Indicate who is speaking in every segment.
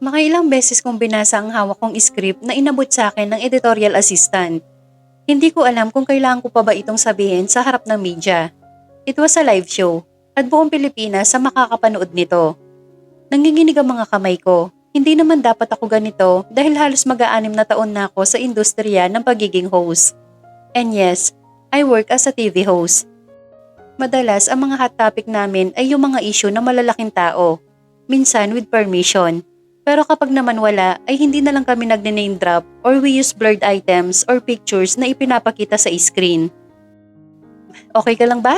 Speaker 1: Makailang beses kong binasa ang hawak kong script na inabot sa akin ng editorial assistant. Hindi ko alam kung kailangan ko pa ba itong sabihin sa harap ng media. It was a live show at buong Pilipinas sa makakapanood nito. Nanginginig ang mga kamay ko. Hindi naman dapat ako ganito dahil halos mag-aanim na taon na ako sa industriya ng pagiging host. And yes, I work as a TV host. Madalas ang mga hot topic namin ay yung mga issue ng malalaking tao. Minsan with permission. Pero kapag naman wala ay hindi na lang kami nagne-name drop or we use blurred items or pictures na ipinapakita sa screen. Okay ka lang ba?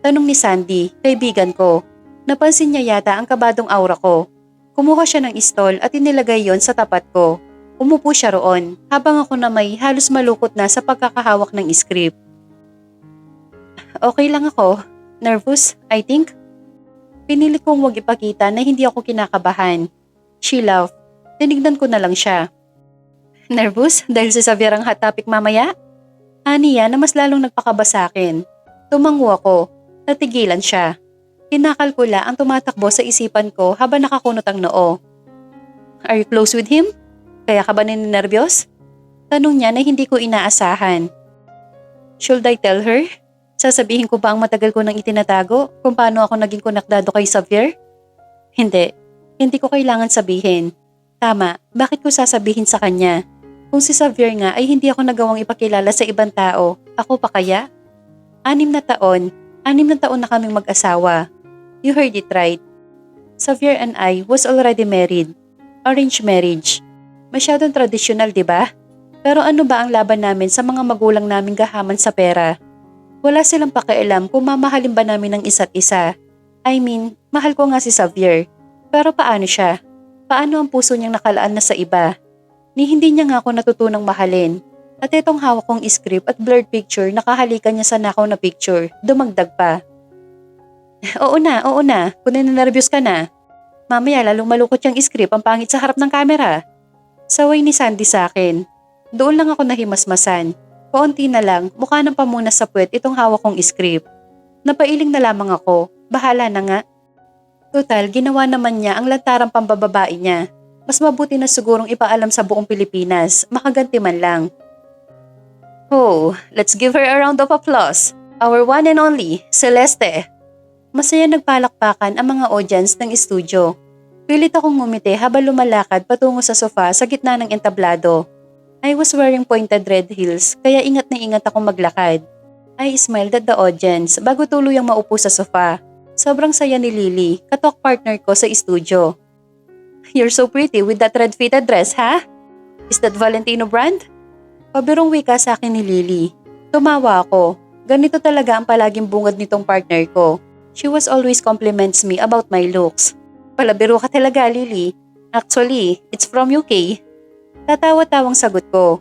Speaker 1: Tanong ni Sandy, kaibigan ko. Napansin niya yata ang kabadong aura ko. Kumuha siya ng stall at inilagay yon sa tapat ko. Umupo siya roon habang ako na may halos malukot na sa pagkakahawak ng script. Okay lang ako. Nervous, I think. Pinilit kong huwag ipakita na hindi ako kinakabahan. She laughed. Tinignan ko na lang siya. Nervous dahil si Xavier ang hot topic mamaya? Aniya na mas lalong nagpakaba sa akin. Tumango ako. Natigilan siya. Kinakalkula ang tumatakbo sa isipan ko habang nakakunot ang noo. Are you close with him? Kaya ka ba ninenervyos? Tanong niya na hindi ko inaasahan. Should I tell her? Sasabihin ko ba ang matagal ko nang itinatago kung paano ako naging konektado kay Xavier? Hindi. Hindi ko kailangan sabihin. Tama, bakit ko sasabihin sa kanya? Kung si Xavier nga ay hindi ako nagawang ipakilala sa ibang tao, ako pa kaya? 6 na taon na kaming mag-asawa. You heard it right. Xavier and I was already married. Arranged marriage. Masyadong tradisyonal, di ba? Pero ano ba ang laban namin sa mga magulang naming gahaman sa pera? Wala silang pakialam kung mamahalin ba namin ng isa't isa. I mean, mahal ko nga si Xavier. Pero paano siya? Paano ang puso niyang nakalaan na sa iba? Ni hindi niya nga ako natutunang mahalin. At itong hawak kong script at blurred picture nakahalikan niya sa nakaw na picture, dumagdag pa. Oo na. Kung ninenervyos ka na. Mamaya lalong malukot yung script ang pangit sa harap ng kamera. Saway ni Sandy sa akin. Doon lang ako nahimasmasan. Kaunti na lang, mukha ng pamunas sa puwet itong hawak kong script. Napailing na lamang ako, bahala na nga. Total, ginawa naman niya ang lantarang pambababae niya. Mas mabuti na sigurong ipaalam sa buong Pilipinas, makaganti man lang. Oh, let's give her a round of applause. Our one and only, Celeste. Masaya nagpalakpakan ang mga audience ng studio. Pilit akong ngumiti habang lumalakad patungo sa sofa sa gitna ng entablado. I was wearing pointed red heels kaya ingat na ingat akong maglakad. I smiled at the audience bago tuluyang maupo sa sofa. Sobrang saya ni Lily, katalk partner ko sa studio. You're so pretty with that red fitted dress, ha? Is that Valentino brand? Pabirong wika sa akin ni Lily. Tumawa ako. Ganito talaga ang palaging bungad nitong partner ko. She was always compliments me about my looks. Palabiro ka talaga, Lily. Actually, it's from UK. Tatawa-tawang sagot ko.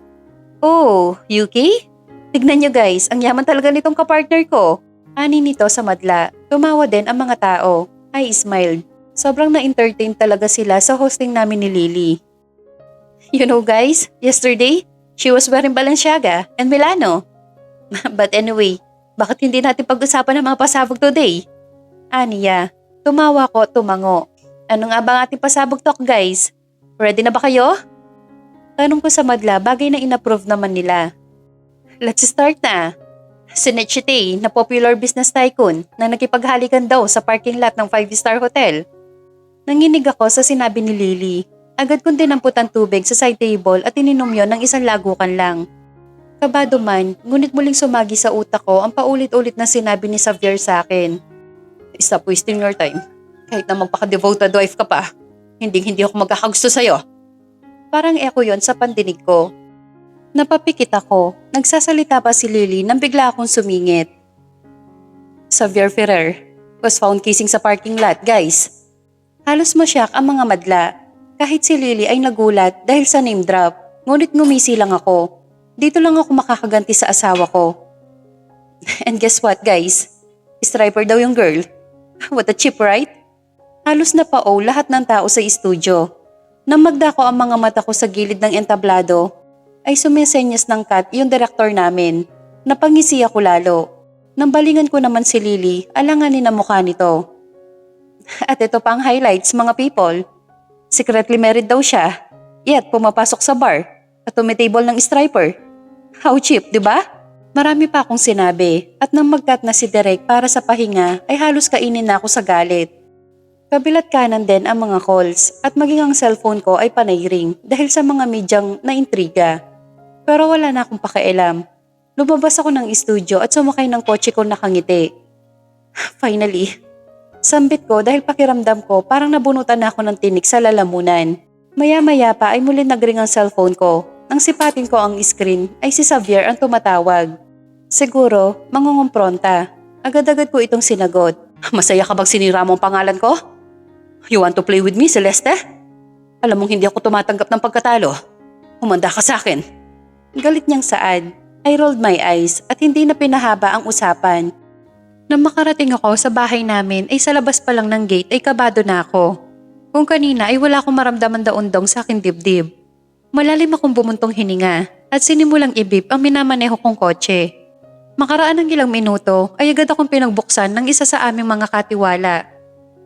Speaker 1: Oh, UK? Tignan niyo guys, ang yaman talaga nitong kapartner ko. Ani nito sa madla. Tumawa din ang mga tao. I smiled. Sobrang na-entertain talaga sila sa hosting namin ni Lily. You know guys, yesterday, she was wearing Balenciaga and Milano. But anyway, bakit hindi natin pag-usapan ng mga pasabog today? Aniya, tumawa ko at tumango. Ano nga ba ang ating pasabog talk guys? Ready na ba kayo? Tanong ko sa madla, bagay na inapprove naman nila. Let's start na. Si Nechite na popular business tycoon na nakipaghalikan daw sa parking lot ng 5-star hotel. Nanginig ako sa sinabi ni Lily. Agad kong dinampot ang tubig sa side table at ininom yon ng isang lagukan lang. Kabado man, ngunit muling sumagi sa utak ko ang paulit-ulit na sinabi ni Xavier sa akin. Stop wasting your time. Kahit na magpaka-devoted wife ka pa, hindi ako magkakagusto sa'yo. Parang echo yon sa pandinig ko. Napapikit ako. Nagsasalita pa si Lily nang bigla akong sumingit. Xavier Ferrer was found kissing sa parking lot, guys. Halos masyak ang mga madla. Kahit si Lily ay nagulat dahil sa name drop, ngunit ngumisi lang ako. Dito lang ako makakaganti sa asawa ko. And guess what, guys? Striper daw yung girl. What a cheap, right? Halos napao lahat ng tao sa studio. Nang magdako ang mga mata ko sa gilid ng entablado, ay sumisenyas ng cut yung direktor namin. Napangisi ako lalo. Nang balingan ko naman si Lily, alanganin ang mukha nito. At ito pa ang highlights mga people. Secretly married daw siya. Yet pumapasok sa bar at tumitable ng striper. How cheap, di ba? Marami pa akong sinabi at nang mag-cut na si Derek para sa pahinga ay halos kainin na ako sa galit. Kabilat kanan din ang mga calls at maging ang cellphone ko ay panay ring dahil sa mga medyang naintriga. Pero wala na akong pakialam. Lumabas ako ng studio at sumakay ng kotse ko nakangiti. Finally, sambit ko dahil pakiramdam ko parang nabunutan na ako ng tinik sa lalamunan. Maya-maya pa ay muli nagring ang cellphone ko. Nang sipatin ko ang screen ay si Xavier ang tumatawag. Siguro, mangungumpronta. Agad-agad ko itong sinagot. Masaya ka bang sinira mo ang pangalan ko? You want to play with me, Celeste? Alam mong hindi ako tumatanggap ng pagkatalo. Humanda ka sa akin. Galit niyang saad. I rolled my eyes at hindi na pinahaba ang usapan. Nang makarating ako sa bahay namin ay sa labas pa lang ng gate ay kabado na ako. Kung kanina ay wala akong maramdaman daundong sa aking dibdib. Malalim akong bumuntong hininga at sinimulang ibip ang minamaneho kong kotse. Makaraan ng ilang minuto ay agad akong pinagbuksan ng isa sa aming mga katiwala.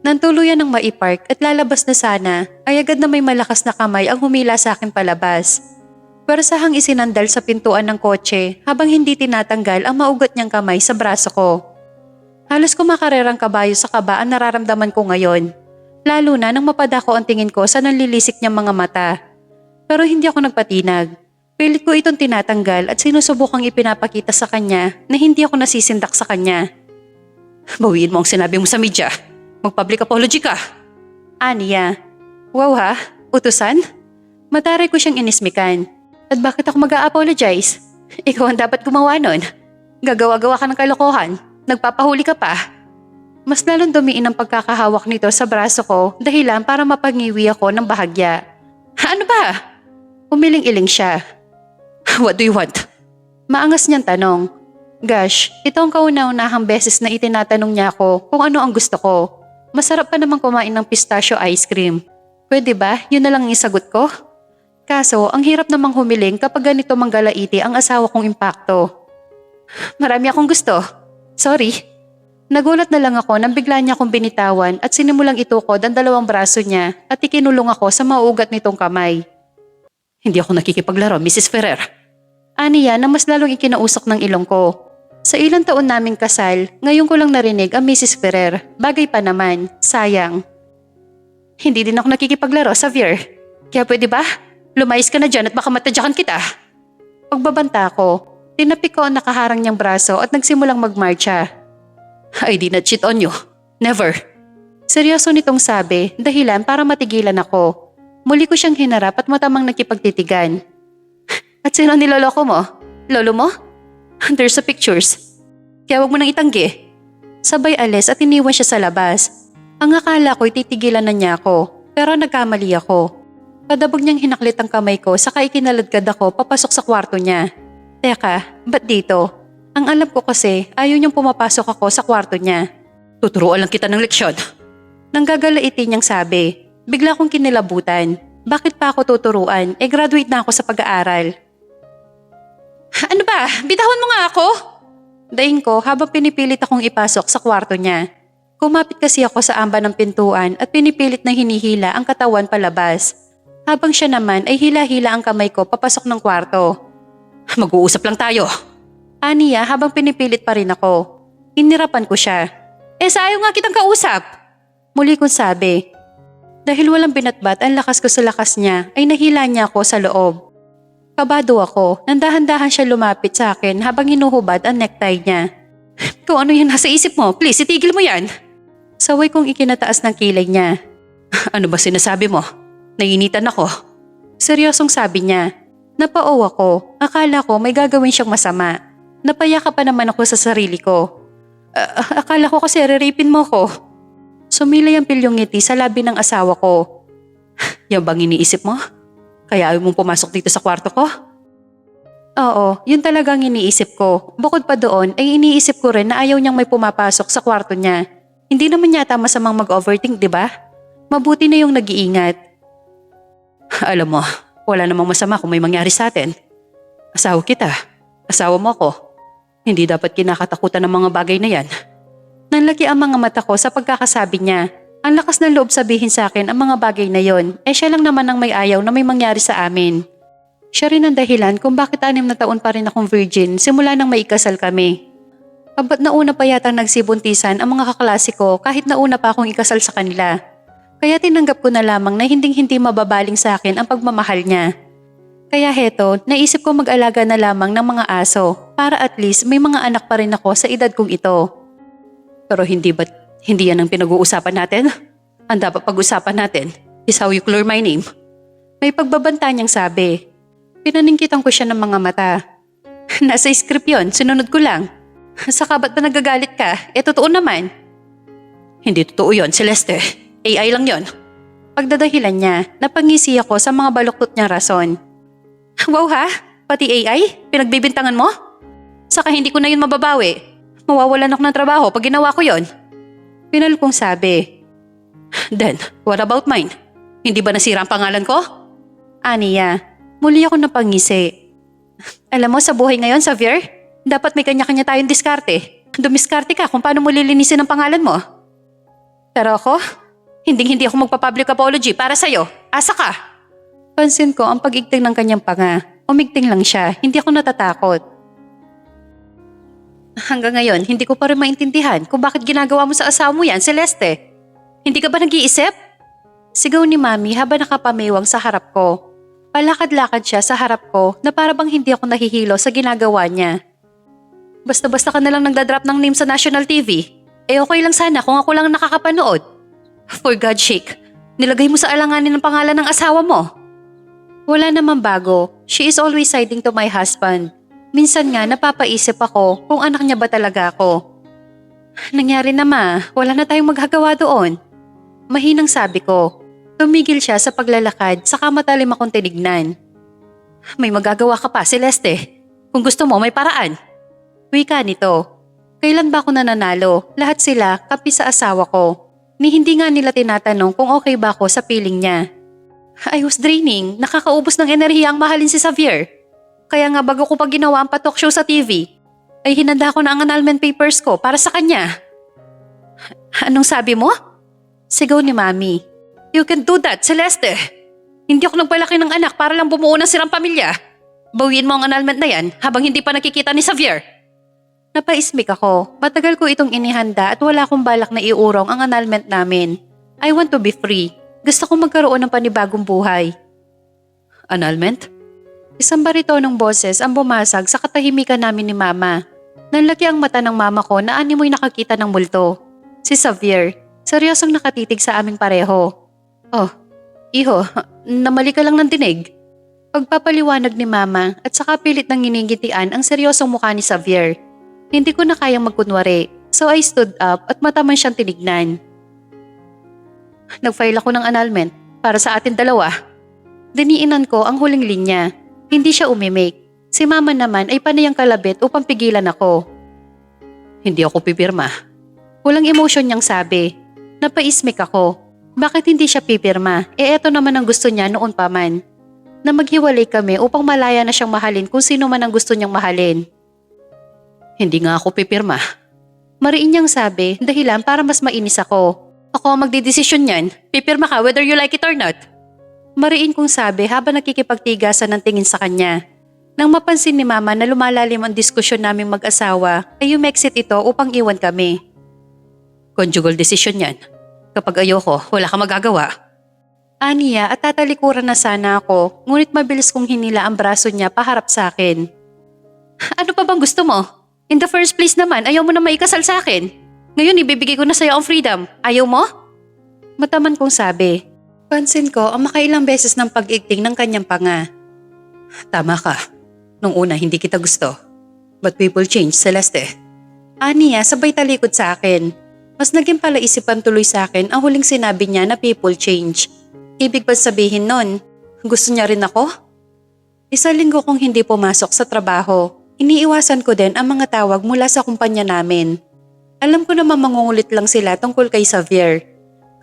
Speaker 1: Nang tuluyan ng maipark at lalabas na sana ay agad na may malakas na kamay ang humila sa akin palabas. Pwersahang isinandal sa pintuan ng kotse habang hindi tinatanggal ang maugat niyang kamay sa braso ko. Halos kumakarerang kabayo sa kaba ang nararamdaman ko ngayon. Lalo na nang mapadako ang tingin ko sa nanlilisik niyang mga mata. Pero hindi ako nagpatinag. Pilit ko itong tinatanggal at sinusubukang ipinapakita sa kanya na hindi ako nasisindak sa kanya. Bawiin mo ang sinabi mo sa media. Mag-public apology ka. Aniya. Wow ha? Utusan? Mataray ko siyang inismikan. At bakit ako mag-a-apologize? Ikaw ang dapat gumawa nun. Gagawa-gawa ka ng kalokohan. Nagpapahuli ka pa. Mas lalong dumiin ang pagkakahawak nito sa braso ko dahilan para mapangiwi ako ng bahagya. Ano ba? Umiling-iling siya. What do you want? Maangas niyang tanong. Gosh, ito ang kauna-unahang beses na itinatanong niya ako kung ano ang gusto ko. Masarap pa namang kumain ng pistachio ice cream. Pwede ba? Yun na lang isagot ko? Kaso, ang hirap namang humiling kapag ganito manggalaiti ang asawa kong impakto. Marami akong gusto. Sorry. Nagulat na lang ako nang bigla niya akong binitawan at sinimulang itukod ang dalawang braso niya at ikinulong ako sa mauugat nitong kamay. Hindi ako nakikipaglaro, Mrs. Ferrer. Aniya na mas lalong ikinausok ng ilong ko. Sa ilang taon naming kasal, ngayon ko lang narinig ang Mrs. Ferrer. Bagay pa naman, sayang. Hindi din ako nakikipaglaro, Xavier. Kaya pwede ba? Lumayas ka na dyan at baka matadyakan kita. Pagbabanta ko, tinapik ko ang nakaharang niyang braso at nagsimulang magmarcha. I did not cheat on you. Never. Seryoso nitong sabi, dahilan para matigilan ako. Muli ko siyang hinarap at matamang nakipagtitigan. At sino niloloko mo? Lolo mo? There's the pictures. Kaya wag mo nang itanggi. Sabay alis at iniwan siya sa labas. Ang akala ko'y titigilan na niya ako, pero nagkamali ako. Padabog niyang hinaklit ang kamay ko saka ikinaladkad ako papasok sa kwarto niya. Teka, ba't dito? Ang alam ko kasi ayaw niyang pumapasok ako sa kwarto niya. Tuturuan lang kita ng leksyon. Nang gagalaitin niyang sabi, bigla akong kinilabutan. Bakit pa ako tuturuan? Graduate na ako sa pag-aaral. Ano ba? Bitawan mo nga ako! Daing ko habang pinipilit akong ipasok sa kwarto niya. Kumapit kasi ako sa amba ng pintuan at pinipilit na hinihila ang katawan palabas. Habang siya naman ay hila-hila ang kamay ko papasok ng kwarto. Mag-uusap lang tayo. Aniya habang pinipilit pa rin ako. Hinirapan ko siya. Sayo nga kitang kausap. Muli kong sabi. Dahil walang binatbat ang lakas ko sa lakas niya ay nahila niya ako sa loob. Kabado ako, nandahan-dahan siya lumapit sa akin habang hinuhubad ang necktie niya. Kung ano yan nasa isip mo, please itigil mo yan. Saway kong ikinataas ng kilay niya. Ano ba sinasabi mo? Nainitan ako. Seryosong sabi niya. Napao ako. Akala ko may gagawin siyang masama. Napayaka pa naman ako sa sarili ko. Akala ko kasi re-rapin mo ko. Sumilay ang pilyong ngiti sa labi ng asawa ko. Yan bang iniisip mo? Kaya ayaw mong pumasok dito sa kwarto ko? Oo, yun talagang iniisip ko. Bukod pa doon ay iniisip ko rin na ayaw niyang may pumapasok sa kwarto niya. Hindi naman yata masamang mag-overthink, di ba? Mabuti na yung nag-iingat. Alam mo, wala namang masama kung may mangyari sa atin. Asawa kita. Asawa mo ako. Hindi dapat kinakatakutan ng mga bagay na yan. Nanlaki ang mga mata ko sa pagkakasabi niya. Ang lakas ng loob sabihin sa akin ang mga bagay na yon, siya lang naman ang may ayaw na may mangyari sa amin. Siya rin ang dahilan kung bakit 6 na taon pa rin akong virgin simula nang maikasal kami. Abat nauna pa yata nagsibuntisan ang mga kaklase ko kahit nauna pa akong ikasal sa kanila. Kaya tinanggap ko na lamang na hinding-hindi mababaling sa akin ang pagmamahal niya. Kaya heto, naisip ko mag-alaga na lamang ng mga aso para at least may mga anak pa rin ako sa edad kong ito. Pero hindi yan ang pinag-uusapan natin? Ang dapat pag-usapan natin is how you clear my name. May pagbabanta niyang sabi. Pinaningkitan ko siya ng mga mata. Nasa script yon, sinunod ko lang. Saka ba't ba nagagalit ka? Totoo naman. Hindi totoo yon, Celeste. AI lang yon. Pagdadahilan niya, napangisi ako sa mga baluktot niyang rason. Wow ha? Pati AI? Pinagbibintangan mo? Saka hindi ko na yun mababawi. Mawawalan ako ng trabaho pag ginawa ko yon. Pinal kong sabi. Then, what about mine? Hindi ba nasira ang pangalan ko? Aniya, muli ako napangisi. Alam mo sa buhay ngayon, Xavier, dapat may kanya-kanya tayong diskarte. Dumiskarte ka kung paano mo lilinisin ang pangalan mo. Pero ako, hindi ako magpa-public apology para sa'yo. Asa ka? Pansin ko ang pag-igting ng kanyang panga. Umigting lang siya, hindi ako natatakot. Hanggang ngayon, hindi ko pa rin maintindihan kung bakit ginagawa mo sa asawa mo yan, Celeste. Hindi ka ba nag-iisip? Sigaw ni Mami habang nakapamewang sa harap ko. Palakad-lakad siya sa harap ko na para bang hindi ako nahihilo sa ginagawa niya. Basta-basta ka na lang nagdadrop ng name sa national TV. Okay lang sana kung ako lang nakakapanood. For God's sake, nilagay mo sa alanganin ang pangalan ng asawa mo. Wala namang bago. She is always siding to my husband. Minsan nga napapaisip ako kung anak niya ba talaga ako. Nangyari na wala na tayong maghagawa doon. Mahinang sabi ko. Tumigil siya sa paglalakad saka matalim akong tinignan. May magagawa ka pa, Celeste. Kung gusto mo, may paraan. Wika nito. Kailan ba ako nananalo? Lahat sila kapi sa asawa ko. Ni hindi nga nila tinatanong kung okay ba ako sa piling niya. I was draining. Nakakaubos ng enerhiya ang mahalin si Xavier. Kaya nga bago ko pa ginawa ang patalk show sa TV, ay hinanda ko na ang annulment papers ko para sa kanya. Anong sabi mo? Sigaw ni Mami. You can do that, Celeste. Hindi ako nagpalaki ng anak para lang bumuo ng silang pamilya. Bawiin mo ang annulment na yan habang hindi pa nakikita ni Xavier. Napaismik ako. Matagal ko itong inihanda at wala akong balak na iurong ang annulment namin. I want to be free. Gusto ko magkaroon ng panibagong buhay. Annulment? Isang baritonong boses ang bumasag sa katahimikan namin ni Mama. Nanlaki ang mata ng mama ko na animoy nakakita ng multo. Si Xavier, seryosong nakatitig sa aming pareho. Oh, iho, namali ka lang ng dinig. Pagpapaliwanag ni Mama at saka pilit ng ginigitian ang seryosong mukha ni Xavier. Hindi ko na kayang magkunwari, so I stood up at mataman siyang tinignan. Nag-file ako ng annulment para sa atin dalawa. Diniinan ko ang huling linya. Hindi siya umimik. Si Mama naman ay panayang kalabit upang pigilan ako. Hindi ako pipirma. Walang emosyon niyang sabi. Napaismik ako. Bakit hindi siya pipirma? Eto naman ang gusto niya noon pa man. Na maghiwalay kami upang malaya na siyang mahalin kung sino man ang gusto niyang mahalin. Hindi nga ako pipirma. Mariin niyang sabi, dahilan para mas mainis ako. Ako ang magdidesisyon niyan. Pipirma ka whether you like it or not. Mariin kong sabi habang nakikipagtigasan ng tingin sa kanya. Nang mapansin ni Mama na lumalalim ang diskusyon naming mag-asawa, ay umexit ito upang iwan kami. Conjugal decision yan. Kapag ayoko, wala ka magagawa. Aniya at tatalikuran na sana ako, ngunit mabilis kong hinila ang braso niya paharap sa akin. Ano pa bang gusto mo? In the first place naman, ayaw mo na maikasal sa akin. Ngayon ibibigay ko na sa'yo ang freedom. Ayaw mo? Mataman kong sabi. Pansin ko ang makailang beses ng pag-igting ng kanyang panga. Tama ka. Nung una hindi kita gusto. But people change, Celeste. Aniya sabay talikod sa akin. Mas naging palaisipan tuloy sa akin ang huling sinabi niya na people change. Ibig ba sabihin nun, gusto niya rin ako? Isang linggo kong hindi pumasok sa trabaho. Iniiwasan ko din ang mga tawag mula sa kumpanya namin. Alam ko naman mangungulit lang sila tungkol kay Xavier.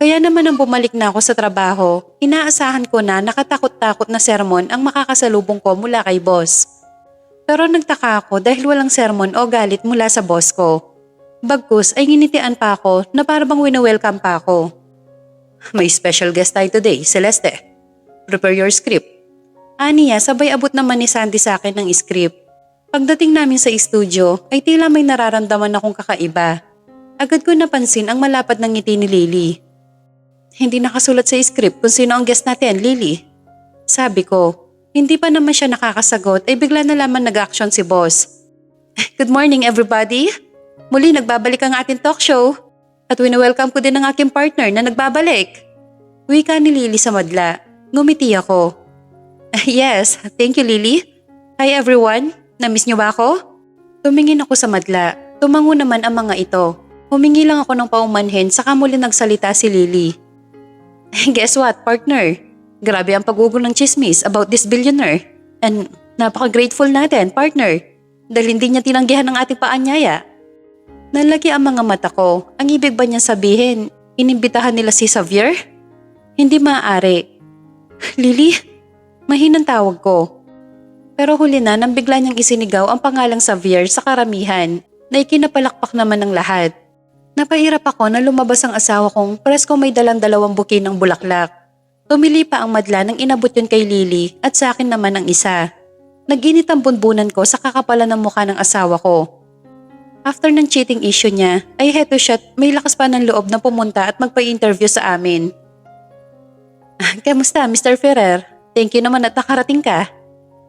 Speaker 1: Kaya naman nang bumalik na ako sa trabaho, inaasahan ko na nakatakot-takot na sermon ang makakasalubong ko mula kay boss. Pero nagtaka ako dahil walang sermon o galit mula sa boss ko. Bagkus ay nginitian pa ako na parang wina-welcome pa ako. May special guest tayo today, Celeste. Prepare your script. Aniya, sabay abot naman ni Sandy sa akin ng script. Pagdating namin sa studio ay tila may nararamdaman akong kakaiba. Agad ko napansin ang malapad ng ngiti ni Lily. Hindi nakasulat sa script kung sino ang guest natin, Lily. Sabi ko, hindi pa naman siya nakakasagot ay bigla na lamang nag-action si boss. Good morning everybody! Muli nagbabalik ang ating talk show. At wini-welcome ko din ang aking partner na nagbabalik. Wika ni Lily sa madla. Ngumiti ako. Yes, thank you Lily. Hi everyone, na-miss niyo ba ako? Tumingin ako sa madla. Tumango naman ang mga ito. Humingi lang ako ng paumanhin saka muli nagsalita si Lily. Guess what, partner? Grabe ang pagugol ng chismis about this billionaire. And napaka-grateful natin, partner. Dahil hindi niya tinanggihan ang ating paanyaya. Nalaki ang mga mata ko. Ang ibig ba niya sabihin, inimbitahan nila si Xavier? Hindi maaari. Lily, mahinang tawag ko. Pero huli na nang bigla niyang isinigaw ang pangalang Xavier sa karamihan na ikinapalakpak naman ng lahat. Napairap ako na lumabas ang asawa kong presko may dalang-dalawang buki ng bulaklak. Tumili pa ang madla nang inabot yun kay Lily at sa akin naman ang isa. Nag-init ang bunbunan ko sa kakapalan ng mukha ng asawa ko. After ng cheating issue niya, ay heto siya't may lakas pa ng loob na pumunta at magpa-interview sa amin. Kamusta, Mr. Ferrer? Thank you naman at nakarating ka.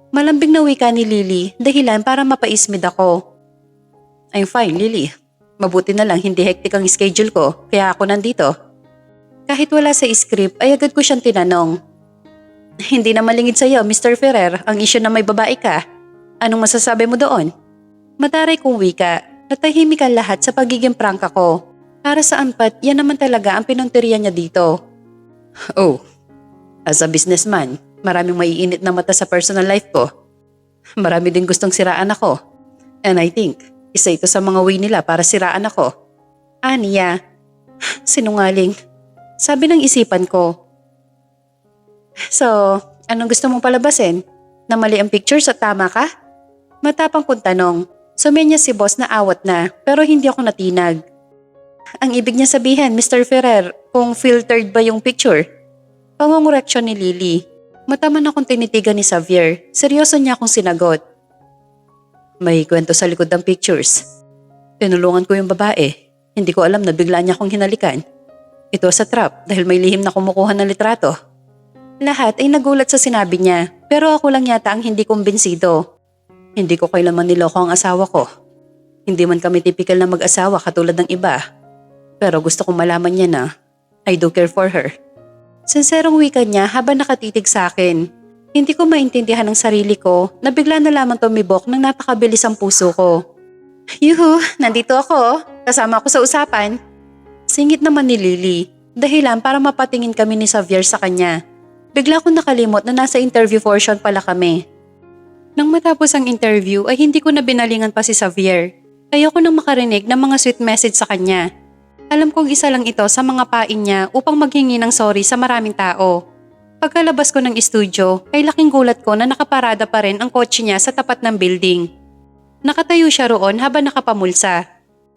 Speaker 1: Malambing na wika ni Lily, dahilan para mapaismid ako. I'm fine, Lily. Mabuti na lang hindi hectic ang schedule ko, kaya ako nandito. Kahit wala sa script ay agad ko siyang tinanong. Hindi na malingid sa iyo, Mr. Ferrer, ang issue na may babae ka. Anong masasabi mo doon? Mataray kong wika, natahimik ang lahat sa pagiging prangka ko. Para saan pat, yan naman talaga ang pinunteriya niya dito. Oh, as a businessman, maraming maiinit na mata sa personal life ko. Marami din gustong siraan ako. And I think, isa ito sa mga way nila para siraan ako. Aniya, sinungaling. Sabi ng isipan ko. So, anong gusto mong palabasin? Na mali ang pictures at tama ka? Matapang kong tanong. Sumenya si boss na awat na pero hindi ako natinag. Ang ibig niya sabihin, Mr. Ferrer, kung filtered ba yung picture? Pangungureksyon ni Lily. Mataman akong tinitigan ni Xavier. Seryoso niya akong sinagot. May kwento sa likod ng pictures. Tinulungan ko yung babae. Hindi ko alam na bigla niya akong hinalikan. Ito sa trap dahil may lihim na kumukuha ng litrato. Lahat ay nagulat sa sinabi niya pero ako lang yata ang hindi kumbinsido. Hindi ko kailanman niloko ang asawa ko. Hindi man kami typical na mag-asawa katulad ng iba. Pero gusto kong malaman niya na I do care for her. Sinserong wika niya habang nakatitig sa akin. Hindi ko maintindihan ang sarili ko na bigla na lamang tumibok ng napakabilis ang puso ko. Yuhu, nandito ako. Kasama ako sa usapan. Singit naman ni Lily, dahilan para mapatingin kami ni Xavier sa kanya. Bigla kong nakalimot na nasa interview portion pala kami. Nang matapos ang interview ay hindi ko na binalingan pa si Xavier. Ayoko nang makarinig ng mga sweet message sa kanya. Alam kong isa lang ito sa mga pain niya upang maghingi ng sorry sa maraming tao. Pagkalabas ko ng studio ay laking gulat ko na nakaparada pa rin ang kotse niya sa tapat ng building. Nakatayo siya roon habang nakapamulsa.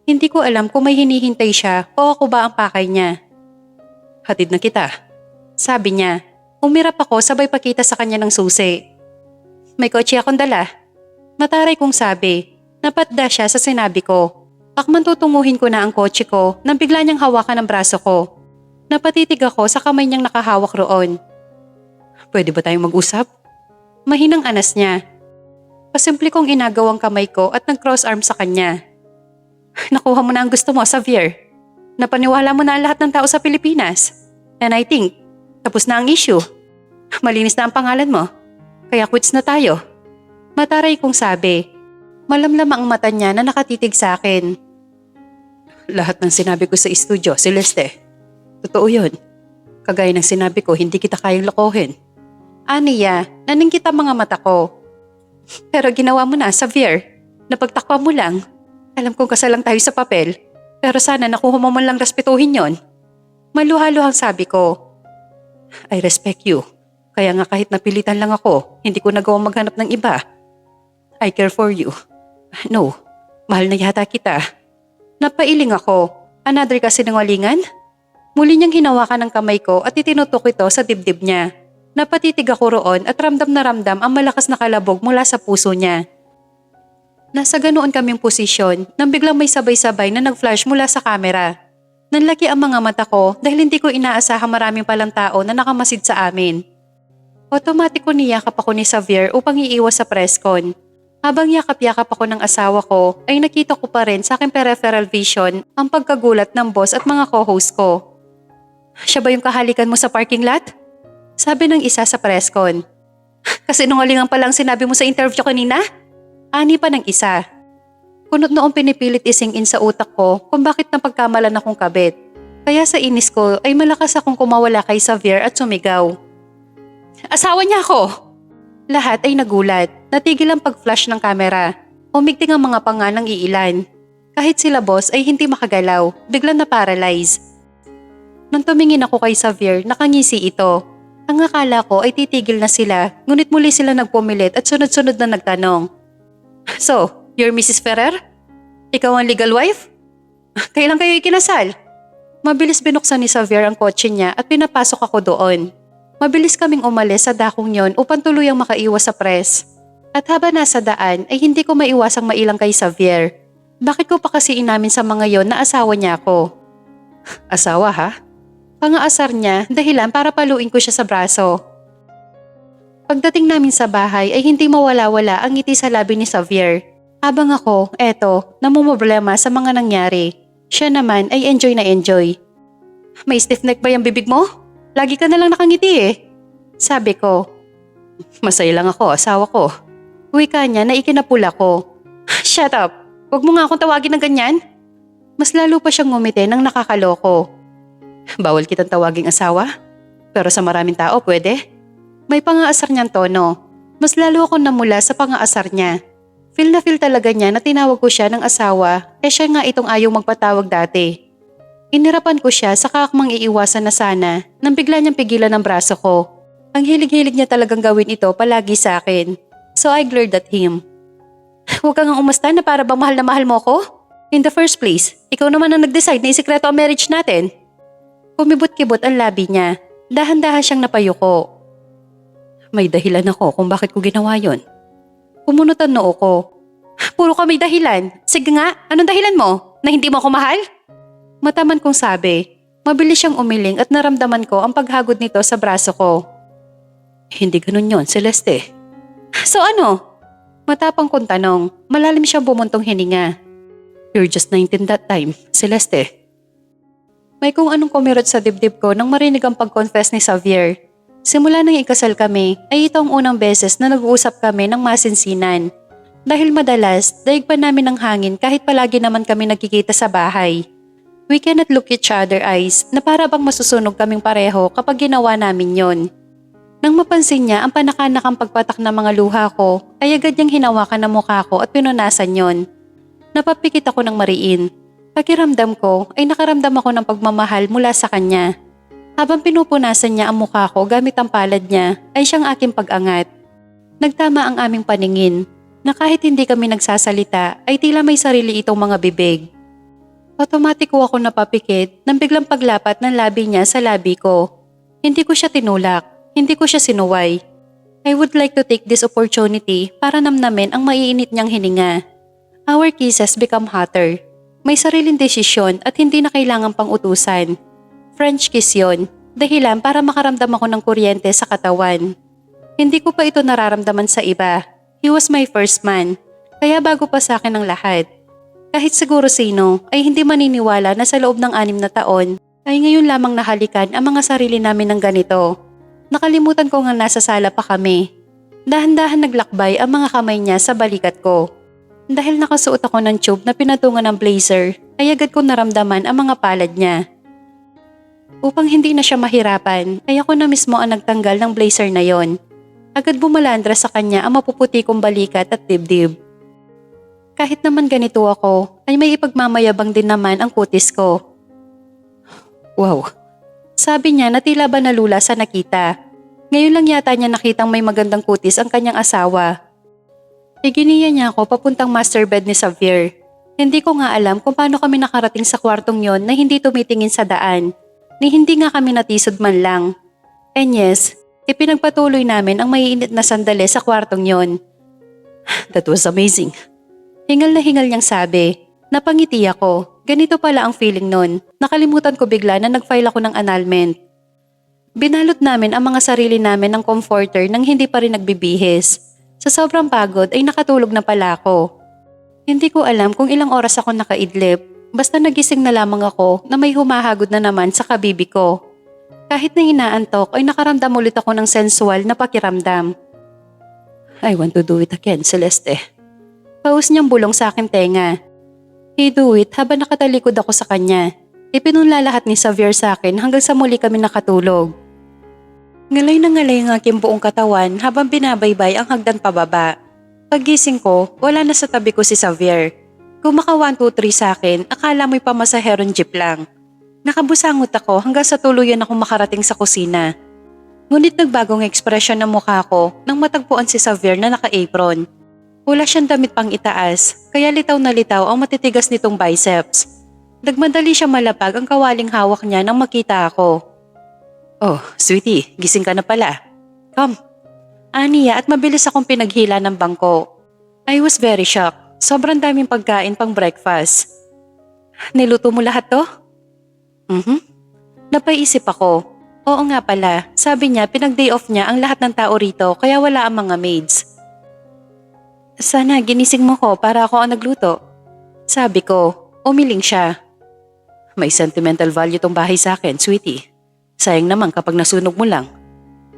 Speaker 1: Hindi ko alam kung may hinihintay siya o ako ba ang pakay niya. Hatid na kita. Sabi niya, umirap ako sabay pakita sa kanya ng susi. May kotse akong dala. Mataray kong sabi, napatda siya sa sinabi ko. Akman tutunguhin ko na ang kotse ko nang bigla niyang hawakan ang braso ko. Napatitig ako sa kamay niyang nakahawak roon. Pwede ba tayong mag-usap? Mahinang anas niya. Pasimple kong inagawang kamay ko at nag-cross arm sa kanya. Nakuha mo na ang gusto mo, Xavier. Napaniwala mo na ang lahat ng tao sa Pilipinas. And I think, tapos na ang issue. Malinis na ang pangalan mo. Kaya quits na tayo. Mataray kong sabi. Malamlam ang mata niya na nakatitig sa akin. Lahat ng sinabi ko sa studio, Celeste. Totoo yun. Kagaya ng sinabi ko, hindi kita kayang lokohin. Aniya, naningkit ang mga mata ko. Pero ginawa mo na, Xavier. Napagtakpa mo lang. Alam kong kasal lang tayo sa papel. Pero sana nakuha mo man lang respetuhin yon. Maluha-luhang sabi ko. I respect you. Kaya nga kahit napilitan lang ako, hindi ko nagawang maghanap ng iba. I care for you. No, mahal na yata kita. Napailing ako. Another kasinungalingan? Muli niyang hinawakan ng kamay ko at itinutok ito sa dibdib niya. Napatitig ako roon at ramdam na ramdam ang malakas na kalabog mula sa puso niya. Nasa ganoon kaming posisyon nang biglang may sabay-sabay na nag-flash mula sa kamera. Nanlaki ang mga mata ko dahil hindi ko inaasahang maraming palang tao na nakamasid sa amin. Otomatiko niyakap ako ni Xavier upang iiwas sa presscon. Habang yakap-yakap ako ng asawa ko ay nakita ko pa rin sa aking peripheral vision ang pagkagulat ng boss at mga co-host ko. Siya ba yung kahalikan mo sa parking lot? Sabi ng isa sa presscon. Kasi nungalingan pa lang sinabi mo sa interview kanina? Ani pa ng isa. Kunot noong pinipilit ising-in sa utak ko kung bakit napagkamalan akong kabit. Kaya sa inis ko ay malakas akong kumawala kay Xavier at sumigaw. Asawa niya ako! Lahat ay nagulat. Natigil ang pag-flash ng kamera. Humigting ang mga panga ng iilan. Kahit sila boss ay hindi makagalaw, biglang na-paralyze. Nang tumingin ako kay Xavier, nakangisi ito. Ang akala ko ay titigil na sila, ngunit muli sila nagpumilit at sunod-sunod na nagtanong. So, you're Mrs. Ferrer? Ikaw ang legal wife? Kailan kayo ikinasal? Mabilis binuksan ni Xavier ang kotse niya at pinapasok ako doon. Mabilis kaming umalis sa dakong yon upang tuluyang makaiwas sa press. At habang nasa daan ay hindi ko maiwasang mailang kay Xavier. Bakit ko pa kasi inamin sa mga yon na asawa niya ako? Asawa ha? Pangaasar niya dahilan para paluin ko siya sa braso. Pagdating namin sa bahay ay hindi mawala-wala ang ngiti sa labi ni Xavier. Habang ako, namumroblema sa mga nangyari. Siya naman ay enjoy na enjoy. May stiff neck ba yung bibig mo? Lagi ka na lang nakangiti eh. Sabi ko. Masaya lang ako, asawa ko. Wika niya na ikinapula ko. Shut up! Huwag mo nga akong tawagin ng ganyan. Mas lalo pa siyang ngumiti nang nakakaloko. Bawal kitang tawaging asawa? Pero sa maraming tao pwede? May pangaasar niyang tono. Mas lalo akong namula sa pangaasar niya. Feel na feel talaga niya na tinawag ko siya ng asawa siya nga itong ayaw magpatawag dati. Inirapan ko siya sa kakmang iiwasan na sana nang bigla niyang pigilan ng braso ko. Ang hilig-hilig niya talagang gawin ito palagi sa akin. So I glared at him. Huwag kang umasta na para bang mahal na mahal mo ko? In the first place, ikaw naman ang nag-decide na isikreto ang marriage natin. Kumibot-kibot ang labi niya. Dahan-dahan siyang napayuko. May dahilan ako kung bakit ko ginawa yon. Kumunot ang noo ko. Puro ka may dahilan. Sige nga, anong dahilan mo? Na hindi mo ako mahal? Mataman kong sabi. Mabilis siyang umiling at naramdaman ko ang paghagod nito sa braso ko. Hindi ganun yon, Celeste. So ano? Matapang kong tanong. Malalim siyang bumuntong hininga. You're just 19 that time, Celeste. May kung anong kumirot sa dibdib ko nang marinig ang pag-confess ni Xavier. Simula nang ikasal kami, ay ito ang unang beses na nag-uusap kami ng masinsinan. Dahil madalas, daig pa namin ng hangin kahit palagi naman kami nagkikita sa bahay. We cannot look each other eyes na para bang masusunog kaming pareho kapag ginawa namin yon. Nang mapansin niya ang panakanakang pagpatak ng mga luha ko, ay agad niyang hinawakan ang mukha ko at pinunasan yon. Napapikit ako ng mariin. Pakiramdam ko ay nakaramdam ako ng pagmamahal mula sa kanya. Habang pinupunasan niya ang mukha ko gamit ang palad niya, ay siyang aking pag-angat. Nagtama ang aming paningin, na kahit hindi kami nagsasalita ay tila may sarili itong mga bibig. Otomatiko ako napapikit nang biglang paglapat ng labi niya sa labi ko. Hindi ko siya tinulak, hindi ko siya sinuway. I would like to take this opportunity para namnamin ang maiinit niyang hininga. Our kisses become hotter. May sariling desisyon at hindi na kailangang pang-utusan. French kiss yun, dahilan para makaramdam ako ng kuryente sa katawan. Hindi ko pa ito nararamdaman sa iba. He was my first man, kaya bago pa sa akin ang lahat. Kahit siguro sino ay hindi maniniwala na sa loob ng 6 na taon ay ngayon lamang nahalikan ang mga sarili namin ng ganito. Nakalimutan ko nga nasa sala pa kami. Dahan-dahan naglakbay ang mga kamay niya sa balikat ko. Dahil nakasuot ako ng tube na pinatungan ng blazer, ay agad ko naramdaman ang mga palad niya. Upang hindi na siya mahirapan, ay ako na mismo ang nagtanggal ng blazer na yon. Agad bumalandra sa kanya ang mapuputi kong balikat at dibdib. Kahit naman ganito ako, ay may ipagmamayabang din naman ang kutis ko. Wow, sabi niya na tila ba nalula sa nakita. Ngayon lang yata niya nakitang may magandang kutis ang kanyang asawa. Iginiya niya ako papuntang master bed ni Xavier. Hindi ko nga alam kung paano kami nakarating sa kwartong yon na hindi tumitingin sa daan. ni hindi nga kami natisod man lang. And yes, ipinagpatuloy namin ang maiinit na sandali sa kwartong yon. That was amazing. Hingal na hingal niyang sabi. Napangiti ako. Ganito pala ang feeling nun. Nakalimutan ko bigla na nag-file ako ng annulment. Binalot namin ang mga sarili namin ng comforter nang hindi pa rin nagbibihis. Sa sobrang pagod ay nakatulog na pala ako. Hindi ko alam kung ilang oras ako nakaidlip. Basta nagising na lamang ako na may humahagod na naman sa kabibi ko. Kahit na inaantok ay nakaramdam ulit ako ng sensual na pakiramdam. I want to do it again, Celeste. Paus niyang bulong sa akin tenga. He do it habang nakatalikod ako sa kanya. Ipinunla lahat ni Xavier sa akin hanggang sa muli kami nakatulog. Ngalay na ngalay ang aking buong katawan habang binabaybay ang hagdan pababa. Paggising ko, wala na sa tabi ko si Xavier. Kung maka 1, 2, 3 sa akin, akala mo'y pamasaherong jeep lang. Nakabusangot ako hanggang sa tuluyan akong makarating sa kusina. Ngunit nagbagong ekspresyon ng mukha ko nang matagpuan si Xavier na naka-apron. Wala siyang damit pang itaas, kaya litaw na litaw ang matitigas nitong biceps. Nagmadali siya malapag ang kawaling hawak niya nang makita ako. Oh, sweetie, gising ka na pala. Come. Aniya at mabilis akong pinaghila ng bangko. I was very shocked. Sobrang daming pagkain pang breakfast. Niluto mo lahat to? Napaisip ako. Oo nga pala, sabi niya pinag-day off niya ang lahat ng tao rito kaya wala ang mga maids. Sana ginising mo ko para ako ang nagluto. Sabi ko, umiling siya. May sentimental value tong bahay sa akin, sweetie. Sayang naman kapag nasunog mo lang.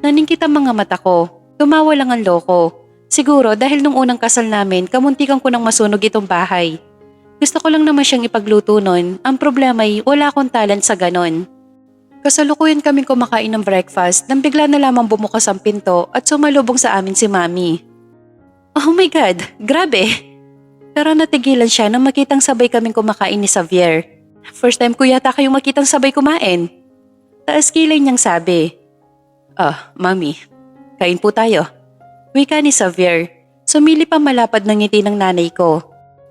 Speaker 1: Naningkit ang mga mata ko. Tumawa lang ang loko. Siguro dahil nung unang kasal namin, kamuntikan ko nang masunog itong bahay. Gusto ko lang naman siyang ipagluto nun. Ang problema ay wala akong talent sa ganon. Kasalukuyan kaming kumakain ng breakfast nang bigla na lamang bumukas ang pinto at sumalubong sa amin si Mami. Oh my God, grabe! Pero natigilan siya nang makitang sabay kaming kumakain ni Xavier. First time ko yata kayong makitang sabay kumain. Taas kilay niyang sabi. Mami, kain po tayo. Wika ni Xavier. Sumili pa malapad ng ngiti ng nanay ko.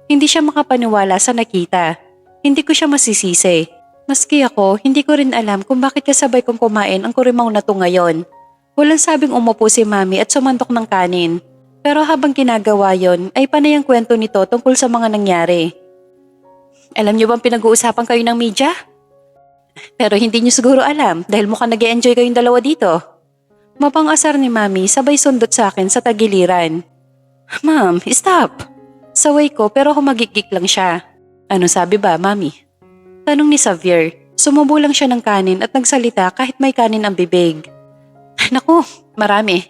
Speaker 1: Hindi siya makapaniwala sa nakita. Hindi ko siya masisisi. Maski ako, hindi ko rin alam kung bakit kasabay kong kumain ang kurimaw na to ngayon. Walang sabing umupo si Mami at sumantok ng kanin. Pero habang ginagawa yon ay panay ang kwento nito tungkol sa mga nangyari. Alam niyo bang pinag-uusapan kayo ng media? Pero hindi niyo siguro alam dahil mukhang nag-e-enjoy kayong dalawa dito. Mapang-asar ni Mami sabay sundot sa akin sa tagiliran. Ma'am, stop! Saway ko pero humagikik lang siya. Ano sabi ba, Mami? Tanong ni Xavier. Sumubo lang siya ng kanin at nagsalita kahit may kanin ang bibig. Naku, marami.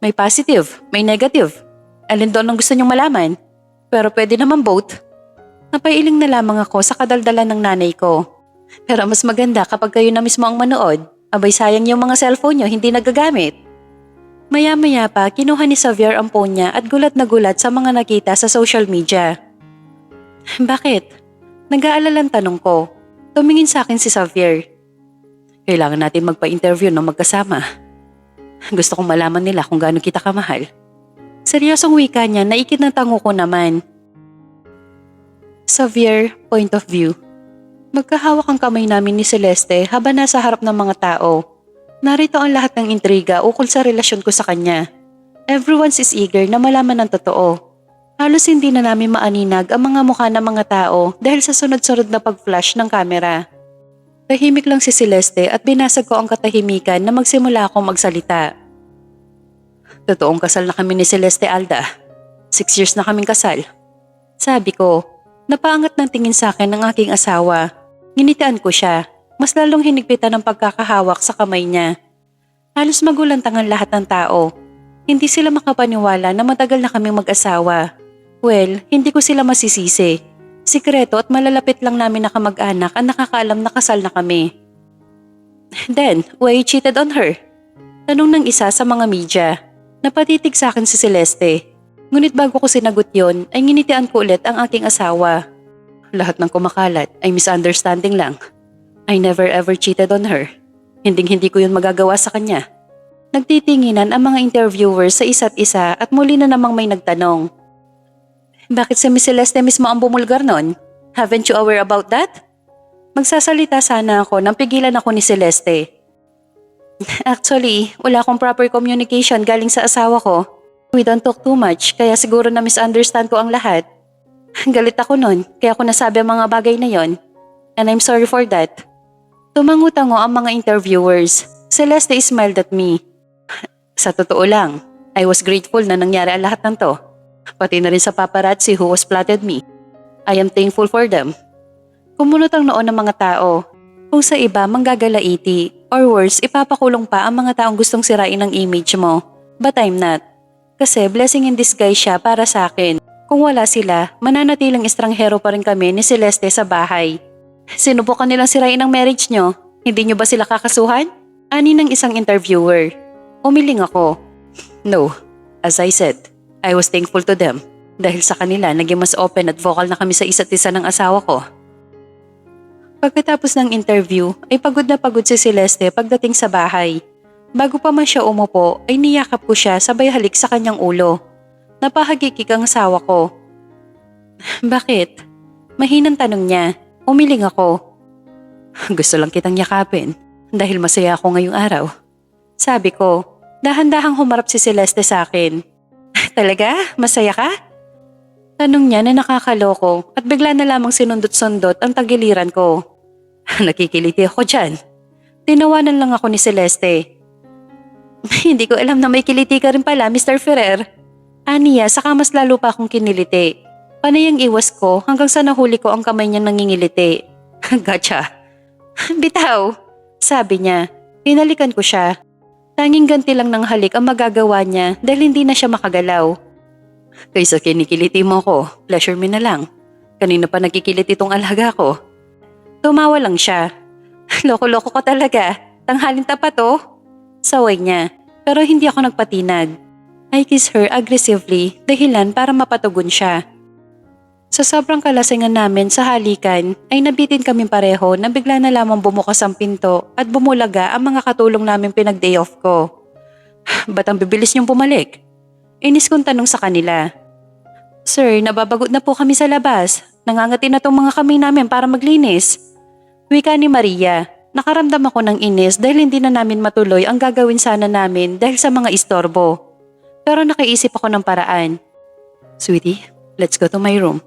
Speaker 1: May positive, may negative. Alin doon ang gusto niyong malaman? Pero pwede naman both. Napailing na lamang ako sa kadaldalan ng nanay ko. Pero mas maganda kapag kayo na mismo ang manood. Abay sayang yung mga cellphone niyo hindi nagagamit. Maya-maya pa kinuha ni Xavier ang phone niya at gulat na gulat sa mga nakita sa social media. Bakit? Nag-aalalang tanong ko. Tumingin sa akin si Xavier. Kailangan natin magpa-interview ng magkasama. Gusto kong malaman nila kung gaano kita kamahal. Seryosong wika niya na ikinantango ko naman. Xavier, point of view. Magkahawak ang kamay namin ni Celeste habang nasa harap ng mga tao. Narito ang lahat ng intriga ukol sa relasyon ko sa kanya. Everyone is eager na malaman ang totoo. Halos hindi na namin maaninag ang mga mukha ng mga tao dahil sa sunod-sunod na pag-flash ng kamera. Tahimik lang si Celeste at binasag ko ang katahimikan na magsimula akong magsalita. Totoong kasal na kami ni Celeste, Alda. 6 years na kaming kasal. Sabi ko, napaangat ng tingin sa akin ng aking asawa. Nginitian ko siya, mas lalong hinigpitan ng pagkakahawak sa kamay niya. Halos magulantangan lahat ng tao. Hindi sila makapaniwala na matagal na kaming mag-asawa. Well, hindi ko sila masisisi. Sikreto at malalapit lang namin na kamag-anak ang nakakaalam na kasal na kami. Then, why you cheated on her? Tanong ng isa sa mga media. Napatitig sa akin si Celeste. Ngunit bago ko sinagot yon, ay nginitian ko ulit ang aking asawa. Lahat ng kumakalat ay misunderstanding lang. I never ever cheated on her. Hinding-hindi ko yun magagawa sa kanya. Nagtitinginan ang mga interviewers sa isa't isa at muli na namang may nagtanong. Bakit si Miss Celeste mismo ang bumulgar nun? Haven't you aware about that? Magsasalita sana ako nang pigilan ako ni Celeste. Actually, wala akong proper communication galing sa asawa ko. We don't talk too much, kaya siguro na misunderstand ko ang lahat. Galit ako nun, kaya ako nasabi ang mga bagay na yon. And I'm sorry for that. Tumangutango ang mga interviewers. Celeste smiled at me. Sa totoo lang, I was grateful na nangyari ang lahat ng to. Pati na rin sa paparazzi who was plotted me. I am thankful for them. Kumunot ang noon ng mga tao. Kung sa iba manggagalaiti, or worse, ipapakulong pa ang mga taong gustong sirain ang image mo. But I'm not. Kasi blessing in disguise siya para sa akin. Kung wala sila, mananatiling estranghero pa rin kami ni Celeste sa bahay. Sinubukan nilang sirain ang marriage nyo. Hindi nyo ba sila kakasuhan? Ani ng isang interviewer. Umiling ako. No. As I said, I was thankful to them. Dahil sa kanila, naging mas open at vocal na kami sa isa't isa ng asawa ko. Pagkatapos ng interview, ay pagod na pagod si Celeste pagdating sa bahay. Bago pa man siya umupo, ay niyakap ko siya sabay halik sa kanyang ulo. Napahagikik ang asawa ko. Bakit? Mahinang tanong niya. Umiling ako. Gusto lang kitang yakapin dahil masaya ako ngayong araw. Sabi ko, dahan-dahang humarap si Celeste sa akin. Talaga? Masaya ka? Tanong niya na nakakaloko at bigla na lamang sinundot-sundot ang tagiliran ko. Nakikiliti ako dyan. Tinawanan lang ako ni Celeste. Hindi ko alam na may kiliti ka rin pala, Mr. Ferrer. Aniya, saka mas lalo pa akong kiniliti. Panay ang iwas ko hanggang sa nahuli ko ang kamay niya nangingiliti. Gotcha. Bitaw, sabi niya. Tinalikan ko siya. Tanging ganti lang ng halik ang magagawa niya dahil hindi na siya makagalaw. Kaysa kinikiliti mo ko, pleasure me na lang. Kanina pa nagkikilit itong alaga ko. Tumawa lang siya. Loko-loko ko talaga. Tanghalin tapat oh. Saway niya, pero hindi ako nagpatinag. I kissed her aggressively, dahilan para mapatugon siya. Sa sobrang kalasingan namin sa halikan, ay nabitin kaming pareho na bigla na lamang bumukas ang pinto at bumulaga ang mga katulong namin pinag-day off ko. Ba't ang bibilis niyong bumalik? Inis kong tanong sa kanila. Sir, nababagot na po kami sa labas. Nangangati na tong mga kamay namin para maglinis. Wika ni Maria. Nakaramdam ako ng inis dahil hindi na namin matuloy ang gagawin sana namin dahil sa mga istorbo. Pero nakaisip ako ng paraan. Sweetie, let's go to my room.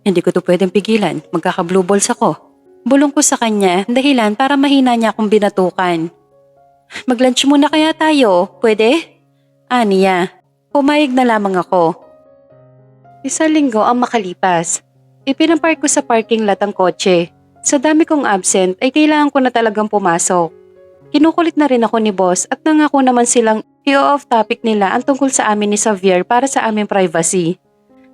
Speaker 1: Hindi ko to pwedeng pigilan, magkaka-blue balls ako. Bulong ko sa kanya dahilan para mahina niya akong binatukan. Mag-lunch muna kaya tayo, pwede? Aniya, pumayag na lamang ako. Isang linggo ang makalipas. Ipinapark ko sa parking lot ang kotse. Sa dami kong absent ay kailangan ko na talagang pumasok. Kinukulit na rin ako ni boss at nangako naman silang i-off topic nila ang tungkol sa amin ni Xavier para sa aming privacy.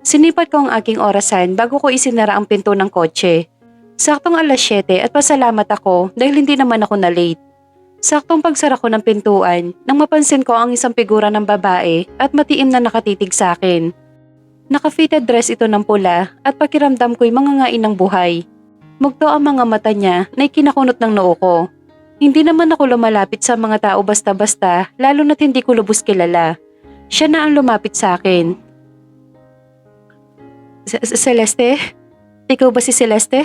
Speaker 1: Sinipat ko ang aking orasan bago ko isinara ang pinto ng kotse. Saktong 7:00 at pasalamat ako dahil hindi naman ako na-late. Saktong pagsara ko ng pintuan nang mapansin ko ang isang figura ng babae at matiim na nakatitig sa akin. Naka-fitted dress ito ng pula at pakiramdam ko'y mangangain ng buhay. Mugto ang mga mata niya na ikinakunot ng noo ko. Hindi naman ako lumalapit sa mga tao basta-basta lalo na't hindi ko lubos kilala. Siya na ang lumapit sa akin. Celeste? Ikaw ba si Celeste?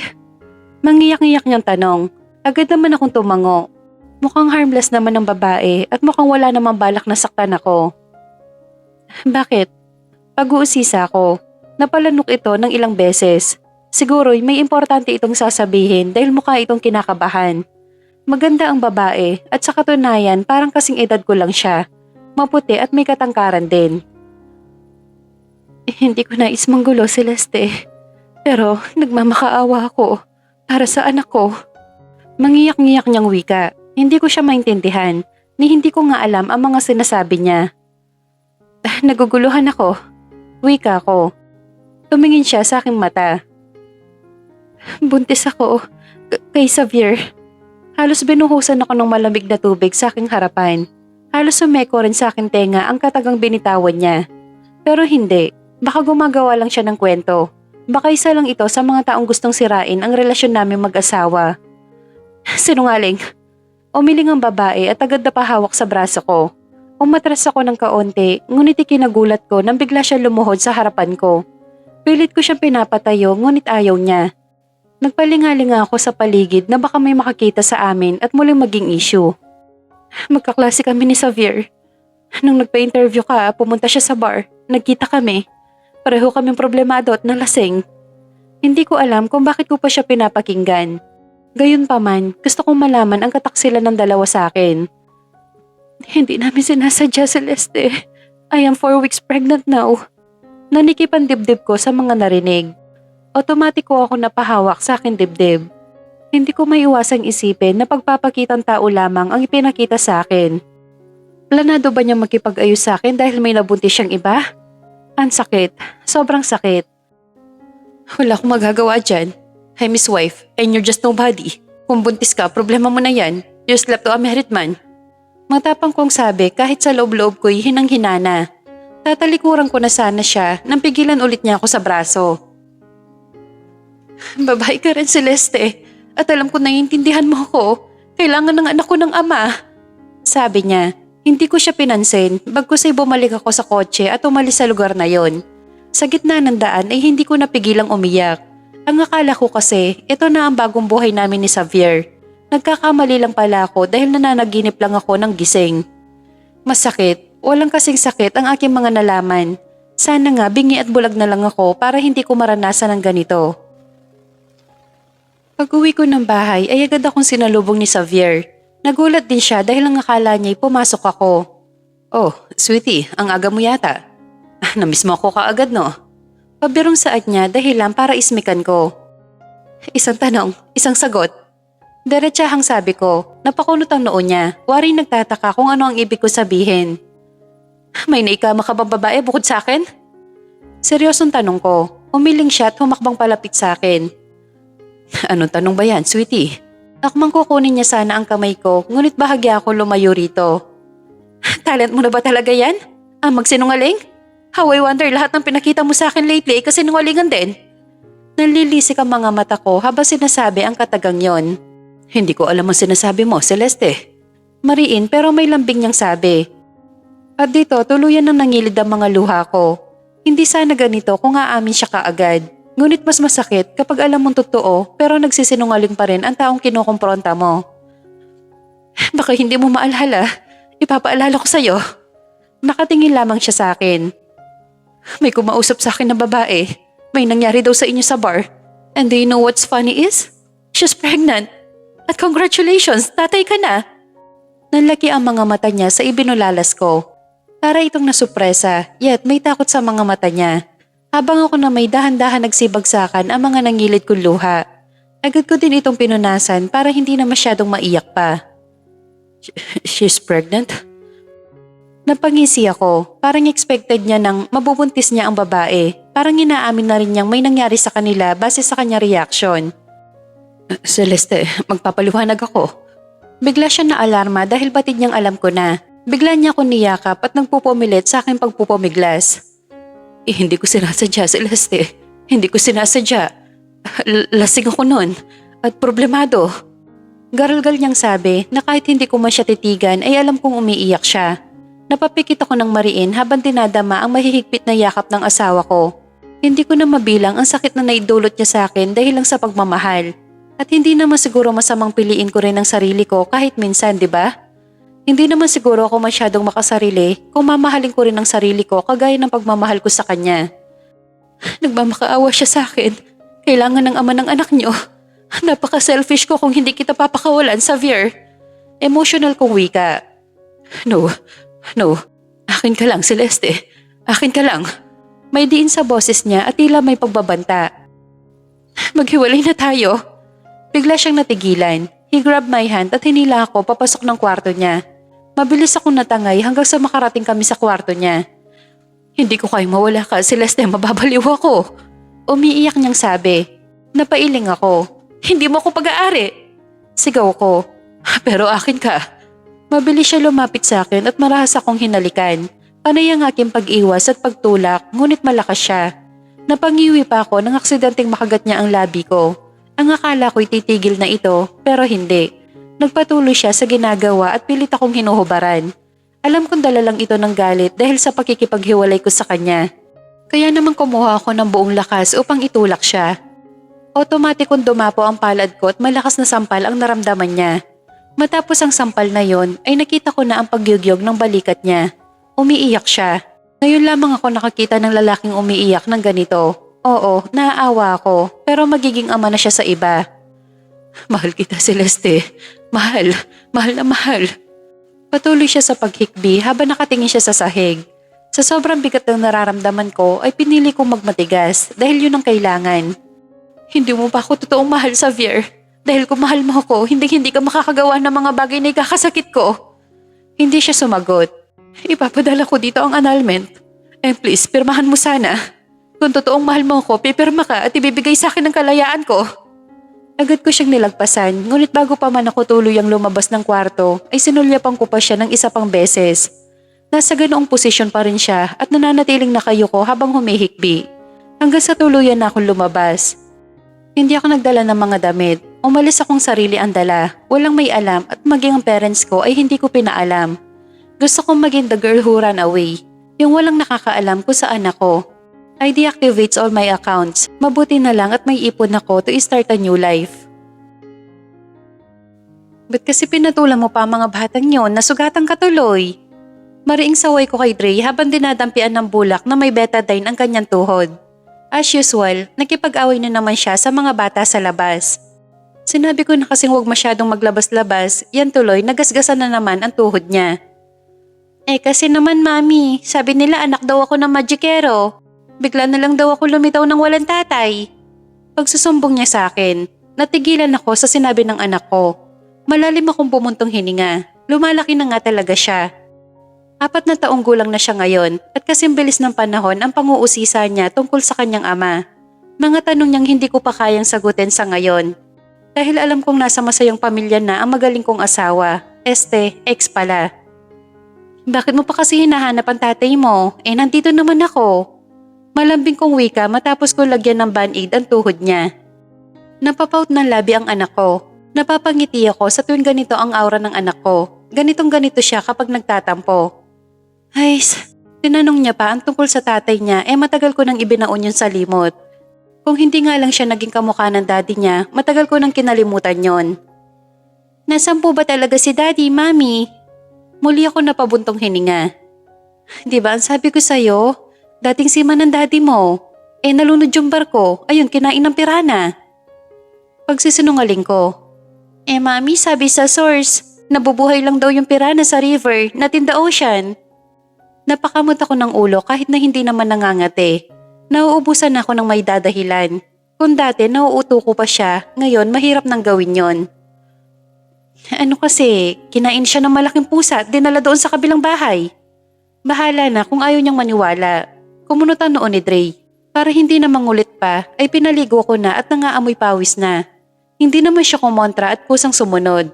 Speaker 1: Mangiyak-ngiyak niyang tanong. Agad naman akong tumango. Mukhang harmless naman ang babae at mukhang wala namang balak na saktan ako. Bakit? Pag-uusisa ako. Napalanok ito ng ilang beses. Siguro'y may importante itong sasabihin dahil mukha itong kinakabahan. Maganda ang babae at sa katunayan parang kasing edad ko lang siya. Maputi at may katangkaran din. Hindi ko nais manggulo, Celeste. Pero nagmamakaawa ako para sa anak ko. Mangiyak-ngiyak niyang wika. Hindi ko siya maintindihan ni hindi ko nga alam ang mga sinasabi niya. Naguguluhan ako. Wika ko. Tumingin siya sa aking mata. Buntis ako kay Xavier. Halos binuhusan ako ng malamig na tubig sa aking harapan. Halos sumeko rin sa aking tenga ang katagang binitawan niya. Pero hindi, baka gumagawa lang siya ng kwento. Baka isa lang ito sa mga taong gustong sirain ang relasyon namin mag-asawa. Sinungaling. Umiling ang babae at agad na pahawak sa braso ko. Umatras ako ng kaunti, ngunit ikinagulat ko nang bigla siya lumuhod sa harapan ko. Pilit ko siyang pinapatayo ngunit ayaw niya. Nagpalingalinga ako sa paligid na baka may makakita sa amin at muling maging issue. Magkaklase kami ni Xavier. Nung nagpa-interview ka, pumunta siya sa bar. Nagkita kami. Pareho kaming problemado at nalasing. Hindi ko alam kung bakit ko pa siya pinapakinggan. Gayunpaman, gusto kong malaman ang kataksilan ng dalawa sa akin. Hindi namin sinasadya, Celeste. I am 4 weeks pregnant now. Nanikip ang dibdib ko sa mga narinig. Otomatiko ako napahawak sa akin dibdib. Hindi ko maiwasang isipin na pagpapakitang tao lamang ang ipinakita sa akin. Planado ba niya makipag-ayos sa akin dahil may nabuntis siyang iba? Ang sakit. Sobrang sakit. Wala akong magagawa dyan. Hey, Miss Wife, and you're just nobody. Kung buntis ka, problema mo na yan. You slept to a married man. Matapang kong sabi kahit sa loob-loob ko'y hinang-hinana. Tatalikuran ko na sana siya nang pigilan ulit niya ako sa braso. Babae ka rin, Celeste. At alam ko naiintindihan mo ako. Kailangan ng anak ko ng ama. Sabi niya. Hindi ko siya pinansin. Bagkus ay bumalik ako sa kotse at umalis sa lugar na yon. Sa gitna ng daan ay hindi ko napigilang umiyak. Ang akala ko kasi, ito na ang bagong buhay namin ni Xavier. Nagkakamali lang pala ako dahil nananaginip lang ako ng gising. Masakit. Walang kasing sakit ang aking mga nalaman. Sana nga bingi at bulag na lang ako para hindi ko maranasan ng ganito. Pag-uwi ko ng bahay ay agad akong sinalubong ni Xavier. Nagulat din siya dahil ang akala niya'y pumasok ako. Oh, sweetie, ang aga mo yata. Namiss mo ako kaagad no? Pabirong saad niya dahilan para ismikan ko. Isang tanong, isang sagot. Diretsahang sabi ko, napakunot ang noo niya. Waring nagtataka kung ano ang ibig ko sabihin. May naikama ka bang babae bukod sa akin? Seryosong tanong ko. Umiling siya at humakbang palapit sa akin. Anong tanong ba yan, sweetie? Akmang kukunin niya sana ang kamay ko, ngunit bahagya ako lumayo rito. Talent mo na ba talaga yan? Magsinungaling? How I wonder lahat ng pinakita mo sa akin lately ay kasinungalingan din. Nalilisik ang mga mata ko habang sinasabi ang katagang yon. Hindi ko alam ang sinasabi mo, Celeste. Mariin pero may lambing niyang sabi. At dito tuluyan nang nangilid ang mga luha ko. Hindi sana ganito kung aamin siya kaagad. Ngunit mas masakit kapag alam mong totoo pero nagsisinungaling pa rin ang taong kinukumpronta mo. Baka hindi mo maalala. Ipapaalala ko sa'yo. Nakatingin lamang siya sa akin. May kumausap sa akin na babae. May nangyari daw sa inyo sa bar. And do you know what's funny is? She's pregnant. At congratulations, tatay ka na. Nanlaki ang mga mata niya sa ibinulalas ko. Para itong nasupresa, yet may takot sa mga mata niya. Habang ako na may dahan-dahan nagsibagsakan ang mga nangilid kong luha. Agad ko din itong pinunasan para hindi na masyadong maiyak pa. She's pregnant? Napangisi ako. Parang expected niya nang mabubuntis niya ang babae. Parang inaamin na rin niyang may nangyari sa kanila base sa kanya reaction. Celeste, magpapaliwanag ako. Bigla siya na alarma dahil batid niyang alam ko na. Bigla niya ako niyakap at nagpupumilit sa aking pagpupumiglas. Hindi ko sinasadya, Celeste. Hindi ko sinasadya. Lasing ako nun. At problemado. Garalgal niyang sabi na kahit hindi ko man siya titigan ay alam kong umiiyak siya. Napapikit ako ng mariin habang dinadama ang mahihigpit na yakap ng asawa ko. Hindi ko na mabilang ang sakit na naidulot niya sa akin dahil lang sa pagmamahal. At hindi naman siguro masamang piliin ko rin ang sarili ko kahit minsan, di ba? Hindi naman siguro ako masyadong makasarili kung mamahalin ko rin ang sarili ko kagaya ng pagmamahal ko sa kanya. Nagmamakaawa siya sa akin. Kailangan ng ama ng anak niyo. Napaka-selfish ko kung hindi kita papakawalan, Xavier. Emotional kong wika. No. Akin ka lang, Celeste. Akin ka lang. May diin sa boses niya at tila may pagbabanta. Maghiwalay na tayo. Bigla siyang natigilan. He grabbed my hand at hinila ako papasok ng kwarto niya. Mabilis akong natangay hanggang sa makarating kami sa kwarto niya. Hindi ko kayang mawala ka, Celeste, mababaliw ako. Umiiyak niyang sabi. Napailing ako. Hindi mo ako pag-aari. Sigaw ko. Pero akin ka. Mabilis siya lumapit sa akin at marahas akong hinalikan. Panay ang aking pag-iwas at pagtulak, ngunit malakas siya. Napangiwi pa ako nang aksidenteng makagat niya ang labi ko. Ang akala ko'y titigil na ito, pero hindi. Nagpatuloy siya sa ginagawa at pilit akong hinuhubaran. Alam kong dala lang ito ng galit dahil sa pakikipaghiwalay ko sa kanya. Kaya naman kumuha ako ng buong lakas upang itulak siya. Automatikong dumapo ang palad ko at malakas na sampal ang naramdaman niya. Matapos ang sampal na yon ay nakita ko na ang pagyugyog ng balikat niya. Umiiyak siya. Ngayon lamang ako nakakita ng lalaking umiiyak ng ganito. Oo, naaawa ako pero magiging ama na siya sa iba. Mahal kita, Celeste. Mahal, mahal na mahal. Patuloy siya sa paghikbi habang nakatingin siya sa sahig. Sa sobrang bigat ng nararamdaman ko ay pinili kong magmatigas dahil yun ang kailangan. Hindi mo pa ako totoong mahal, Xavier. Dahil kung mahal mo ako, hindi ka makakagawa ng mga bagay na ikakasakit ko. Hindi siya sumagot. Ipapadala ko dito ang annulment. Please, pirmahan mo sana. Kung totoong mahal mo ako, pipirma ka at ibibigay sa akin ang kalayaan ko. Agad ko siyang nilagpasan, ngunit bago pa man ako tuluyang lumabas ng kwarto, ay sinulyapan ko pa siya ng isa pang beses. Nasa ganoong posisyon pa rin siya at nananatiling nakayuko habang humihikbi. Hanggang sa tuluyan na akong lumabas. Hindi ako nagdala ng mga damit. Umalis akong sarili ang dala. Walang may alam at maging ang parents ko ay hindi ko pinaalam. Gusto kong maging the girl who ran away. Yung walang nakakaalam kung saan ako. I deactivates all my accounts. Mabuti na lang at may ipon ako to start a new life. Ba't kasi pinatulan mo pa mga batang yon na sugatan ka tuloy? Mariing saway ko kay Dre habang dinadampian ng bulak na may betadine ang kanyang tuhod. As usual, nakipag-away na naman siya sa mga bata sa labas. Sinabi ko na kasing huwag masyadong maglabas-labas, yan tuloy nagasgasan na naman ang tuhod niya. Kasi naman mami, sabi nila anak daw ako ng magikero. Bigla na lang daw ako lumitaw ng walang tatay. Pagsusumbong niya sa akin, natigilan ako sa sinabi ng anak ko. Malalim akong bumuntong hininga, lumalaki na nga talaga siya. 4 na taong gulang na siya ngayon at kasing bilis ng panahon ang panguusisa niya tungkol sa kanyang ama. Mga tanong niyang hindi ko pa kayang sagutin sa ngayon. Dahil alam kong nasa masayang pamilya na ang magaling kong asawa, ex pala. Bakit mo pa kasi hinahanap ang tatay mo? Nandito naman ako. Malambing kong wika matapos ko lagyan ng band-aid ang tuhod niya. Napapaut ng labi ang anak ko. Napapangiti ako sa tuwing ganito ang aura ng anak ko. Ganitong ganito siya kapag nagtatampo. Ay, tinanong niya pa ang tungkol sa tatay niya matagal ko nang ibinaon yun sa limot. Kung hindi nga lang siya naging kamukha ng daddy niya, matagal ko nang kinalimutan yon. Nasaan po ba talaga si daddy, mami? Muli ako napabuntong hininga. Di ba ang sabi ko sa'yo, dating seaman ng daddy mo. Nalunod yung barko, ayun kinain ng pirana. Pagsisinungaling ko. Mami sabi sa source, nabubuhay lang daw yung pirana sa river, not in the ocean. Napakamot ako ng ulo kahit na hindi naman nangangati. Nauubusan ako ng may dadahilan. Kung dati nauuto ko pa siya, ngayon mahirap nang gawin yon. Ano kasi, kinain siya ng malaking pusa at dinala doon sa kabilang bahay. Bahala na kung ayaw niyang maniwala. Kumunutan noon ni Dre. Para hindi na mangulit pa, ay pinaligo ko na at nangaamoy pawis na. Hindi naman siya kumontra at kusang sumunod.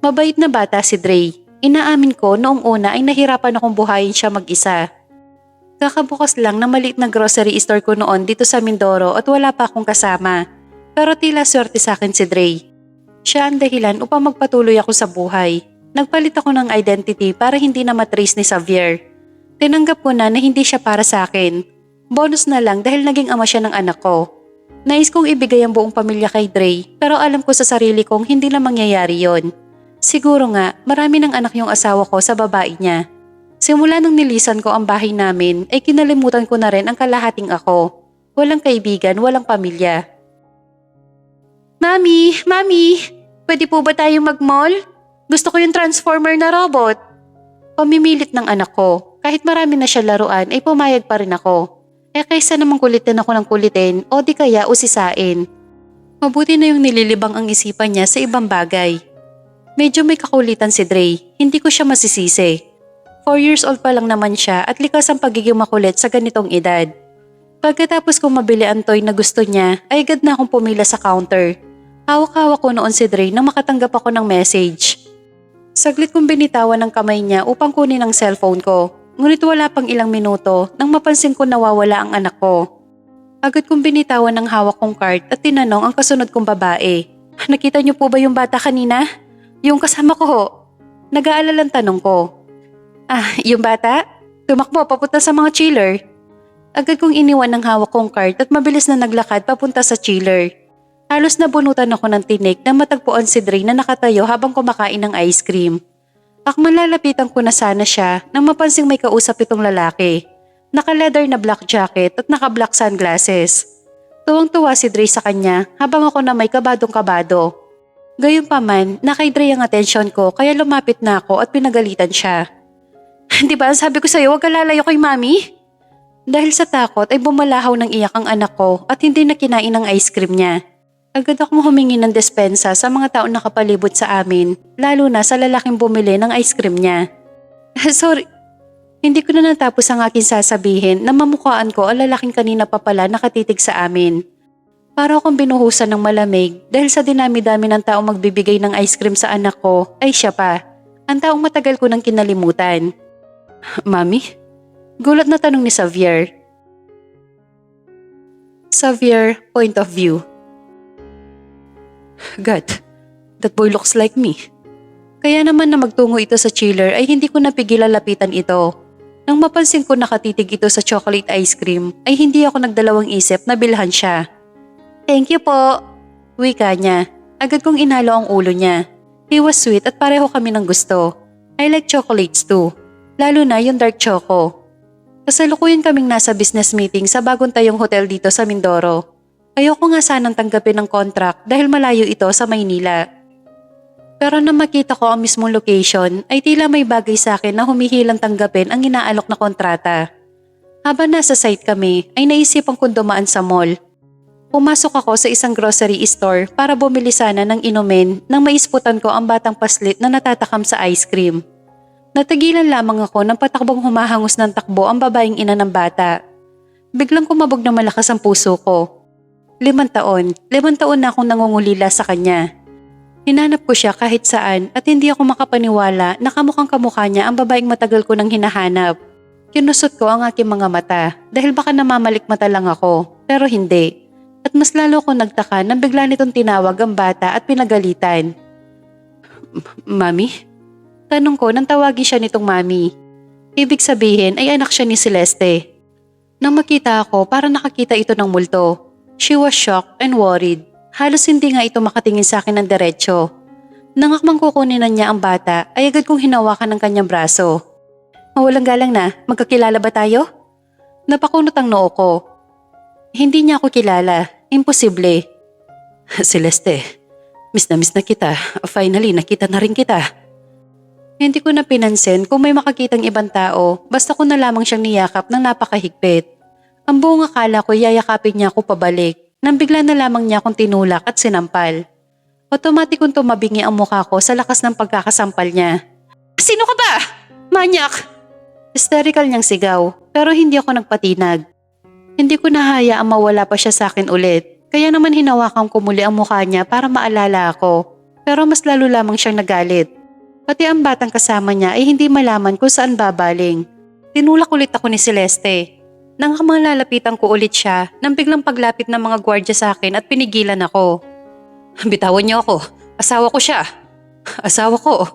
Speaker 1: Mabait na bata si Dre. Inaamin ko noong una ay nahirapan akong buhayin siya mag-isa. Kakabukas lang na maliit na grocery store ko noon dito sa Mindoro at wala pa akong kasama. Pero tila swerte sa akin si Dre. Siya ang dahilan upang magpatuloy ako sa buhay. Nagpalit ako ng identity para hindi na matrace ni Xavier. Tinanggap ko na hindi siya para sa akin. Bonus na lang dahil naging ama siya ng anak ko. Nais kong ibigay ang buong pamilya kay Dre pero alam ko sa sarili kong hindi na mangyayari yon. Siguro nga, marami ng anak yung asawa ko sa babae niya. Simula nang nilisan ko ang bahay namin, ay kinalimutan ko na rin ang kalahating ako. Walang kaibigan, walang pamilya. Mami! Pwede po ba tayong mag-mall? Gusto ko yung transformer na robot. Pamimilit ng anak ko. Kahit marami na siya laruan, ay pumayag pa rin ako. Kaysa namang kulitin ako ng kulitin o di kaya usisain. Mabuti na yung nililibang ang isipan niya sa ibang bagay. Medyo may kakulitan si Dre, hindi ko siya masisisi. 4 years old pa lang naman siya at likas ang pagiging makulit sa ganitong edad. Pagkatapos kong mabili ang toy na gusto niya, ay agad na akong pumila sa counter. Hawak-hawak ko noon si Dre nang makatanggap ako ng message. Saglit kong binitawan ng kamay niya upang kunin ang cellphone ko, ngunit wala pang ilang minuto nang mapansin ko nawawala ang anak ko. Agad kong binitawan ng hawak kong card at tinanong ang kasunod kong babae. Nakita niyo po ba yung bata kanina? Yung kasama ko ho. Nag-aalalang tanong ko. Yung bata? Tumakbo papunta sa mga chiller. Agad kong iniwan ng hawak kong card at mabilis na naglakad papunta sa chiller. Halos nabunutan ako ng tinik nang matagpuan si Dre na nakatayo habang kumakain ng ice cream. Akman lalapitan ko na sana siya nang mapansing may kausap itong lalaki. Naka-leather na black jacket at naka-black sunglasses. Tuwang-tuwa si Dre sa kanya habang ako na may kabadong-kabado. Gayunpaman, nakay Dre ang atensyon ko kaya lumapit na ako at pinagalitan siya. Di ba sabi ko sa'yo huwag ka lalayo kay mami? Dahil sa takot ay bumalahaw ng iyak ang anak ko at hindi na kinain ang ice cream niya. Agad akong humingi ng despensa sa mga taong nakapalibot sa amin, lalo na sa lalaking bumili ng ice cream niya. Sorry, hindi ko na natapos ang aking sasabihin na mamukhaan ko ang lalaking kanina pa pala nakatitig sa amin. Para akong binuhusan ng malamig dahil sa dinami-dami ng taong magbibigay ng ice cream sa anak ko ay siya pa, ang taong matagal ko nang kinalimutan. Mami? Gulat na tanong ni Xavier. Xavier, point of view. God, that boy looks like me. Kaya naman na magtungo ito sa chiller ay hindi ko napigilan lapitan ito. Nang mapansin ko nakatitig ito sa chocolate ice cream ay hindi ako nagdalawang isip na bilhan siya. Thank you po, wika niya. Agad kong inalo ang ulo niya. He was sweet at pareho kami ng gusto. I like chocolates too, lalo na yung dark choco. Kasalukuyan kaming nasa business meeting sa bagong tayong hotel dito sa Mindoro. Ayoko nga sanang tanggapin ng contract dahil malayo ito sa Maynila. Pero nang makita ko ang mismong location ay tila may bagay sa akin na humihilang tanggapin ang inaalok na kontrata. Habang nasa site kami ay naisipan kong dumaan sa mall. Pumasok ako sa isang grocery store para bumili sana ng inumin nang maisputan ko ang batang paslit na natatakam sa ice cream. Natagilan lamang ako nang patakbong humahangos ng takbo ang babaeng ina ng bata. Biglang kumabog na malakas ang puso ko. 5 taon na akong nangungulila sa kanya. Hinanap ko siya kahit saan at hindi ako makapaniwala na kamukhang kamukha niya ang babaeng matagal ko nang hinahanap. Kinusot ko ang aking mga mata dahil baka namamalikmata lang ako, pero hindi. At mas lalo ko nagtaka nang bigla nitong tinawag ang bata at pinagalitan. Mami? Tanong ko nang tawagin siya nitong mami. Ibig sabihin ay anak siya ni Celeste. Nang makita ako para nakakita ito ng multo. She was shocked and worried. Halos hindi nga ito makatingin sa akin ng diretsyo. Nang akmang kukunin na niya ang bata ay agad kong hinawakan ng kanyang braso. Walang galang na, magkakilala ba tayo? Napakunot ang noo ko. Hindi niya ako kilala, imposible. Celeste, miss na kita. Finally, nakita na rin kita. Hindi ko na pinansin kung may makakitang ibang tao basta ko na lamang siyang niyakap ng napakahigpit. Ang buong akala ko yayakapin niya ako pabalik nang bigla na lamang niya akong tinulak at sinampal. Otomatikong tumabingi ang mukha ko sa lakas ng pagkakasampal niya. Sino ka ba? Manyak! Hysterical niyang sigaw pero hindi ako nagpatinag. Hindi ko nahayaang mawala pa siya sa akin ulit kaya naman hinawakan ko muli ang mukha niya para maalala ako pero mas lalo lamang siyang nagalit. Pati ang batang kasama niya ay hindi malaman kung saan babaling. Tinulak ulit ako ni Celeste. Nang lalapitan ko ulit siya nang biglang paglapit ng mga gwardya sa akin at pinigilan ako. Bitawan niyo ako. Asawa ko siya. Asawa ko.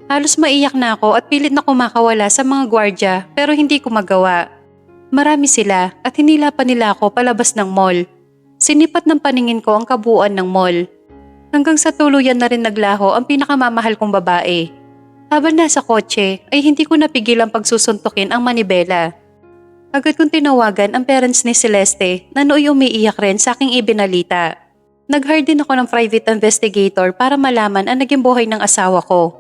Speaker 1: Halos maiyak na ako at pilit na kumakawala sa mga gwardya pero hindi ko magawa. Marami sila at hinila pa nila ako palabas ng mall. Sinipat ng paningin ko ang kabuuan ng mall. Hanggang sa tuluyan na rin naglaho ang pinakamamahal kong babae. Habang nasa kotse ay hindi ko napigil ang pagsusuntukin ang manibela. Agad kong tinawagan ang parents ni Celeste na nooy umiiyak rin sa aking ibinalita. Nag-hire din ako ng private investigator para malaman ang naging buhay ng asawa ko.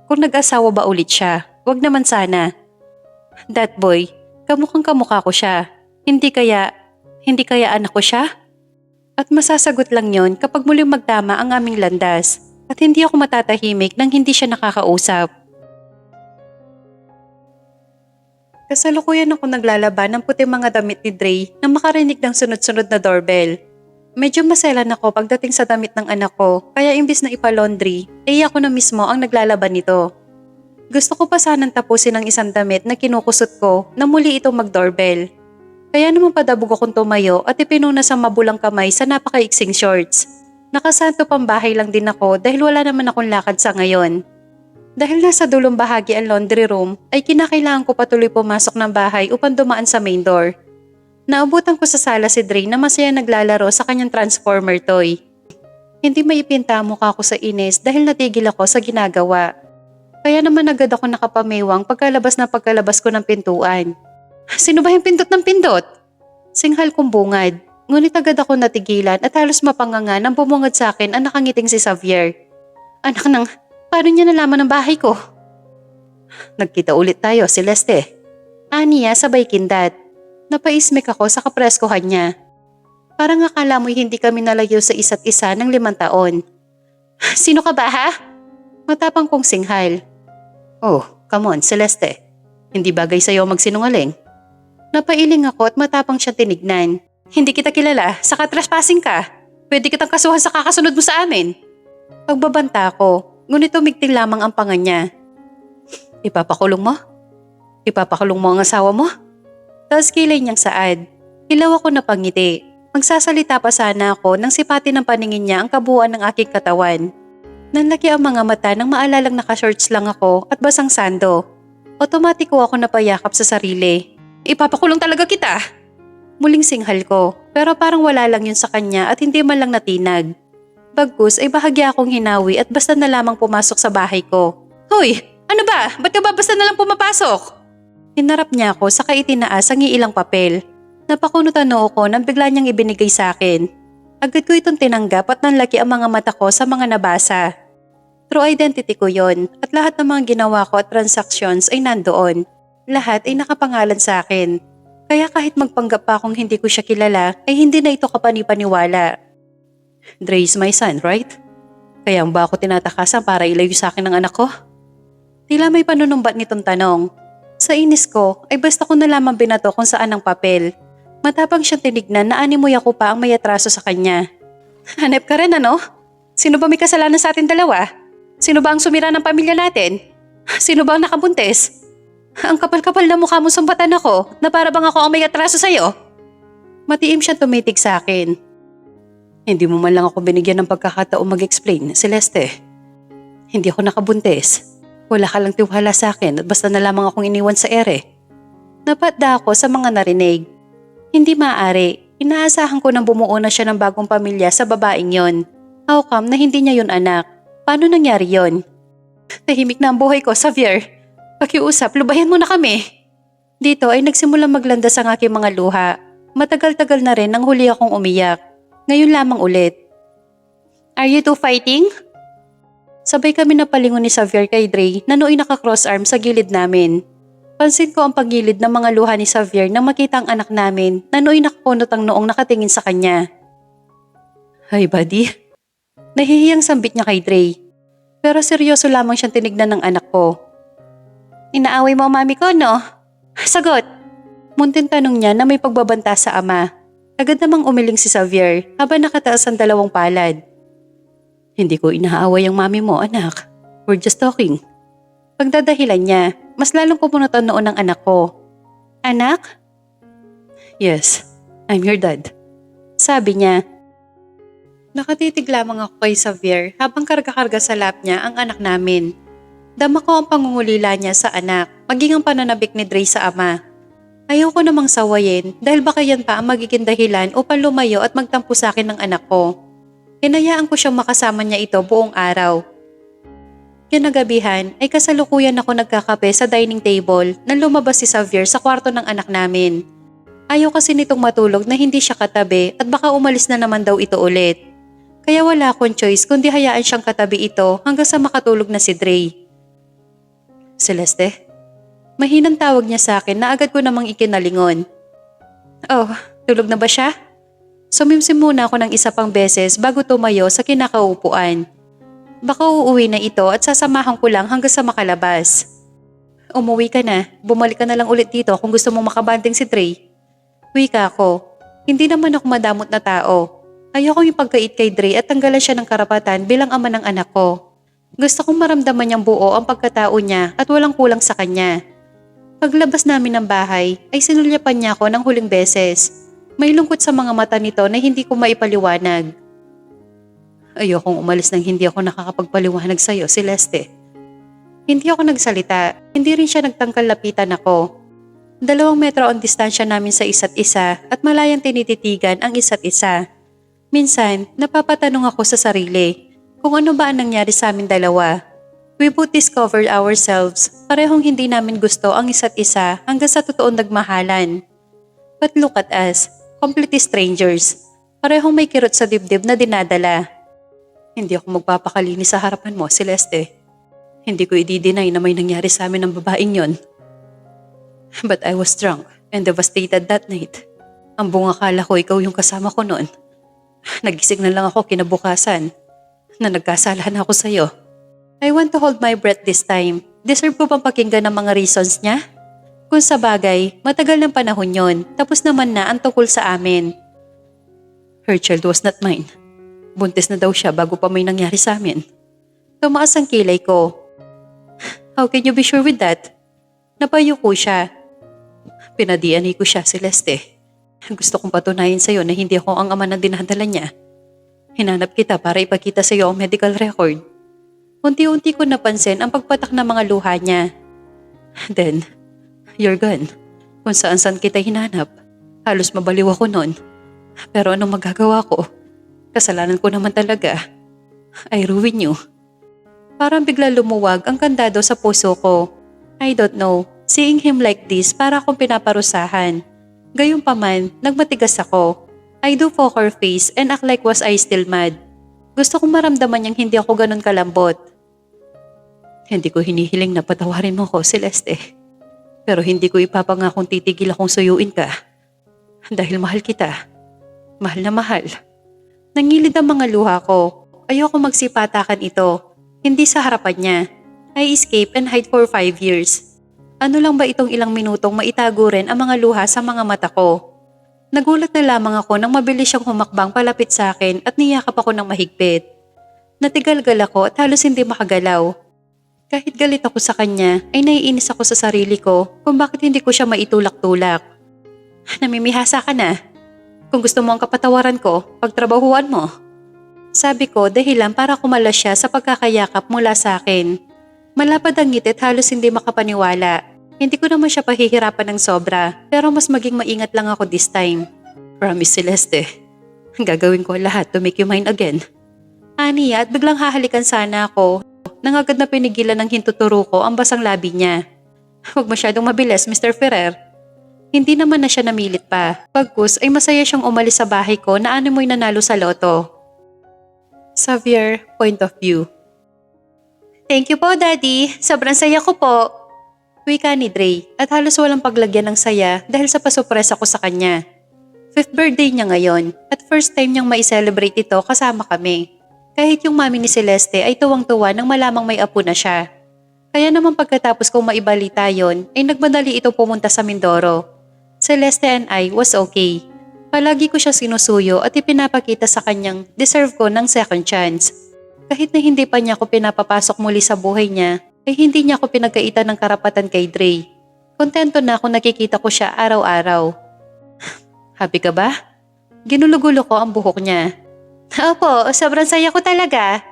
Speaker 1: Kung nag-asawa ba ulit siya, wag naman sana. That boy, kamukhang kamukha ko siya. Hindi kaya anak ko siya? At masasagot lang yon kapag muling magtama ang aming landas at hindi ako matatahimik nang hindi siya nakakausap. Kasalukuyan ako naglalaban ng puting mga damit ni Dre nang makarinig ng sunod-sunod na doorbell. Medyo maselan ako pagdating sa damit ng anak ko kaya imbis na ipalaundry, ay ako na mismo ang naglalaban nito. Gusto ko pa sanang tapusin ang isang damit na kinukusot ko na muli itong mag-doorbell. Kaya naman padabog akong tumayo at ipinunas ang mabulang kamay sa napakaiksing shorts. Nakasanto pambahay lang din ako dahil wala naman akong lakad sa ngayon. Dahil nasa dulong bahagi ang laundry room, ay kinakailangan ko patuloy pumasok ng bahay upang dumaan sa main door. Naabutan ko sa sala si Dre na masaya naglalaro sa kanyang transformer toy. Hindi maipinta ang mukha ko sa inis dahil natigil ako sa ginagawa. Kaya naman agad ako nakapamewang pagkalabas ko ng pintuan. Sino ba yung pindot ng pindot? Singhal kong bungad. Ngunit agad ako natigilan at halos mapanganga nang bumungad sa akin ang nakangiting si Xavier. Anak ng, paano niya nalaman ang bahay ko? Nagkita ulit tayo, Celeste. Aniya sabay kindat. Napaismik ako sa kapreskohan niya. Parang akala mo'y hindi kami nalayo sa isa't isa ng 5 taon. Sino ka ba ha? Matapang kong singhal. Oh, come on, Celeste. Hindi bagay sa'yo magsinungaling. Napailing ako at matapang siya tinignan. Hindi kita kilala, saka trespassing ka. Pwede kitang kasuhan sa kakasunod mo sa amin. Pagbabanta ko, ngunit tumigting lamang ang panga niya. Ipapakulong mo? Ipapakulong mo ang asawa mo? Tapos kilay niyang saad. Hilaw ako na pangiti. Magsasalita pa sana ako nang sipatin ng paningin niya ang kabuuan ng aking katawan. Nanlaki ang mga mata nang maalalang nakashorts lang ako at basang sando. Otomatiko ako napayakap sa sarili. Ipapakulong talaga kita! Muling singhal ko, pero parang wala lang yun sa kanya at hindi man lang natinag. Bagkus ay bahagya akong hinawi at basta na lamang pumasok sa bahay ko. Hoy! Ano ba? Ba't ka ba basta na lang pumapasok? Hinarap niya ako saka itinaas ang iilang papel. Napakunutan noo ko nang bigla niyang ibinigay sa akin. Agad ko itong tinanggap at nanlaki ang mga mata ko sa mga nabasa. True identity ko yon at lahat ng mga ginawa ko at transactions ay nandoon. Lahat ay nakapangalan sa akin. Kaya kahit magpanggap pa akong hindi ko siya kilala ay hindi na ito kapanipaniwala. Dre is my son, right? Kaya ba ako tinatakasan para ilayo sa akin ng anak ko? Tila may panunumbat nitong tanong. Sa inis ko ay basta ko na lamang binato kung saan ang papel. Matapang siyang tinignan na animoy ako pa ang may atraso sa kanya. Hanep ka rin ano? Sino ba may kasalanan sa ating dalawa? Sino ba ang sumira ng pamilya natin? Sino ba ang nakabuntis? Ang kapal-kapal na mukha mo sumbatan ako na para bang ako ang may atraso sa'yo. Matiim siyang tumitig sa akin. Hindi mo man lang ako binigyan ng pagkakataong mag-explain, Celeste. Hindi ako nakabuntis. Wala ka lang tiwala sa akin at basta na lamang akong iniwan sa ere. Napatda ako sa mga narinig. Hindi maaari. Inaasahan ko nang bumuo na siya ng bagong pamilya sa babaeng yon. How come na hindi niya yon anak? Paano nangyari yon? Tahimik na ang buhay ko, Xavier. Pakiusap, lubayan mo na kami. Dito ay nagsimulang maglandas ang aking mga luha. Matagal-tagal na rin nang huli akong umiyak. Ngayon lamang ulit. Are you two fighting? Sabay kami napalingon ni Xavier kay Dre na nooy naka-cross arm sa gilid namin. Pansin ko ang pagilid ng mga luha ni Xavier nang makita ang anak namin na nooy nakakunot ang noong nakatingin sa kanya. Hi buddy. Nahihiyang sambit niya kay Dre. Pero seryoso lamang siyang tinignan ng anak ko. Inaaway mo ang mami ko, no? Sagot! Muntin tanong niya na may pagbabanta sa ama. Agad namang umiling si Xavier habang nakataas ang 2 palad. Hindi ko inaaway ang mami mo, anak. We're just talking. Pagdadahilan niya, mas lalong kumunot ang noon ng anak ko. Anak? Yes, I'm your dad. Sabi niya. Nakatitig lamang ako kay Xavier habang karga-karga sa lap niya ang anak namin. Dama ko ang pangungulila niya sa anak, maging ang pananabik ni Dre sa ama. Ayaw ko namang sawayin dahil baka yan pa ang magiging dahilan upang lumayo at magtampo sa akin ng anak ko. Hinayaan ko siyang makasama niya ito buong araw. Kinagabihan ay kasalukuyan ako nagkakape sa dining table nang lumabas si Xavier sa kwarto ng anak namin. Ayaw kasi nitong matulog na hindi siya katabi at baka umalis na naman daw ito ulit. Kaya wala akong choice kundi hayaan siyang katabi ito hanggang sa makatulog na si Dre. Celeste? Mahinang tawag niya sa akin na agad ko namang ikinalingon. Oh, tulog na ba siya? Sumimsim muna ako ng isa pang beses bago tumayo sa kinakaupuan. Baka uuwi na ito at sasamahan ko lang hanggang sa makalabas. Umuwi ka na, bumalik ka na lang ulit dito kung gusto mong makabanding si Dre. Wika ako, hindi naman ako madamot na tao. Ayokong ipagkait kay Dre at tanggalan siya ng karapatan bilang ama ng anak ko. Gusto kong maramdaman niyang buo ang pagkatao niya at walang kulang sa kanya. Paglabas namin ng bahay ay sinulyapan niya ako ng huling beses. May lungkot sa mga mata nito na hindi ko maipaliwanag. Ayokong umalis nang hindi ako nakakapagpaliwanag sa iyo, Celeste. Hindi ako nagsalita, hindi rin siya nagtangkal lapitan ako. 2 metro ang distansya namin sa isa't isa at malayang tinititigan ang isa't isa. Minsan, napapatanong ako sa sarili kung ano ba ang nangyari sa amin dalawa. We both discovered ourselves, parehong hindi namin gusto ang isa't isa hanggang sa totoong nagmahalan. But look at us, completely strangers. Parehong may kirot sa dibdib na dinadala. Hindi ako magpapakalinis sa harapan mo, Celeste. Hindi ko i-deny na may nangyari sa amin ng babaeng yon. But I was drunk and devastated that night. Ang buong akala ko ikaw yung kasama ko noon. Nagising na lang ako kinabukasan na nagkasalahan ako sa'yo. I want to hold my breath this time. Deserve ko bang pakinggan ang mga reasons niya? Kung sa bagay, matagal ng panahon yon, tapos naman na ang tungkol sa amin. Her child was not mine. Buntis na daw siya bago pa may nangyari sa amin. Tumaas ang kilay ko. How can you be sure with that? Napayo ko siya. Pinadianay ko siya, Celeste. Gusto kong patunayan sa'yo na hindi ako ang ama na dinadala niya. Hinanap kita para ipakita sa'yo ang medical record. Unti-unti ko napansin ang pagpatak ng mga luha niya. Then, you're gone. Kung saan-saan kita hinanap. Halos mabaliw ako noon. Pero anong magagawa ko? Kasalanan ko naman talaga. I ruin you. Parang bigla lumuwag ang kandado sa puso ko. I don't know. Seeing him like this para akong pinaparusahan. Gayunpaman, nagmatigas ako. I do poker face and act like was I still mad. Gusto kong maramdaman niyang hindi ako ganun kalambot. Hindi ko hinihiling na patawarin mo ko, Celeste. Pero hindi ko ipapangakong titigil akong suyuin ka. Dahil mahal kita. Mahal na mahal. Nangilid ang mga luha ko. Ayoko magsipatakan ito. Hindi sa harapan niya. I escape and hide for 5 years. Ano lang ba itong ilang minutong maitago rin ang mga luha sa mga mata ko? Nagulat na lamang ako nang mabilis siyang humakbang palapit sa akin at niyakap ako ng mahigpit. Natigalgal ako at halos hindi makagalaw. Kahit galit ako sa kanya, ay naiinis ako sa sarili ko kung bakit hindi ko siya maitulak-tulak. Namimihasa ka na. Kung gusto mo ang kapatawaran ko, pagtrabahuan mo. Sabi ko dahilan para kumalas siya sa pagkakayakap mula sa akin. Malapad ang ngiti at halos hindi makapaniwala. Hindi ko naman siya pahihirapan ng sobra, pero mas maging maingat lang ako this time. Promise, Celeste. Gagawin ko lahat to make you mine again. Aniya at biglang hahalikan sana ako nang agad na pinigilan ng hintuturo ko ang basang labi niya. Huwag masyadong mabilis, Mr. Ferrer. Hindi naman na siya namilit pa. Pagkus ay masaya siyang umalis sa bahay ko na ano mo'y nanalo sa loto. Xavier, point of view. Thank you po, Daddy. Sobrang saya ko po. Wika ni Dre at halos walang paglagyan ng saya dahil sa pasurpresa ko sa kanya. 5th birthday niya ngayon at first time niyang mai-celebrate ito kasama kami. Kahit yung mami ni Celeste ay tuwang-tuwa nang malamang may apo na siya. Kaya naman pagkatapos kong maibalita yon ay nagmadali ito pumunta sa Mindoro. Celeste and I was okay. Palagi ko siya sinusuyo at ipinapakita sa kanyang deserve ko ng second chance. Kahit na hindi pa niya ako pinapapasok muli sa buhay niya, ay hindi niya ako pinagkaitan ng karapatan kay Dre. Kontento na ako nakikita ko siya araw-araw. Happy ka ba? Ginulugulo ko ang buhok niya. Opo, sobrang saya ko talaga.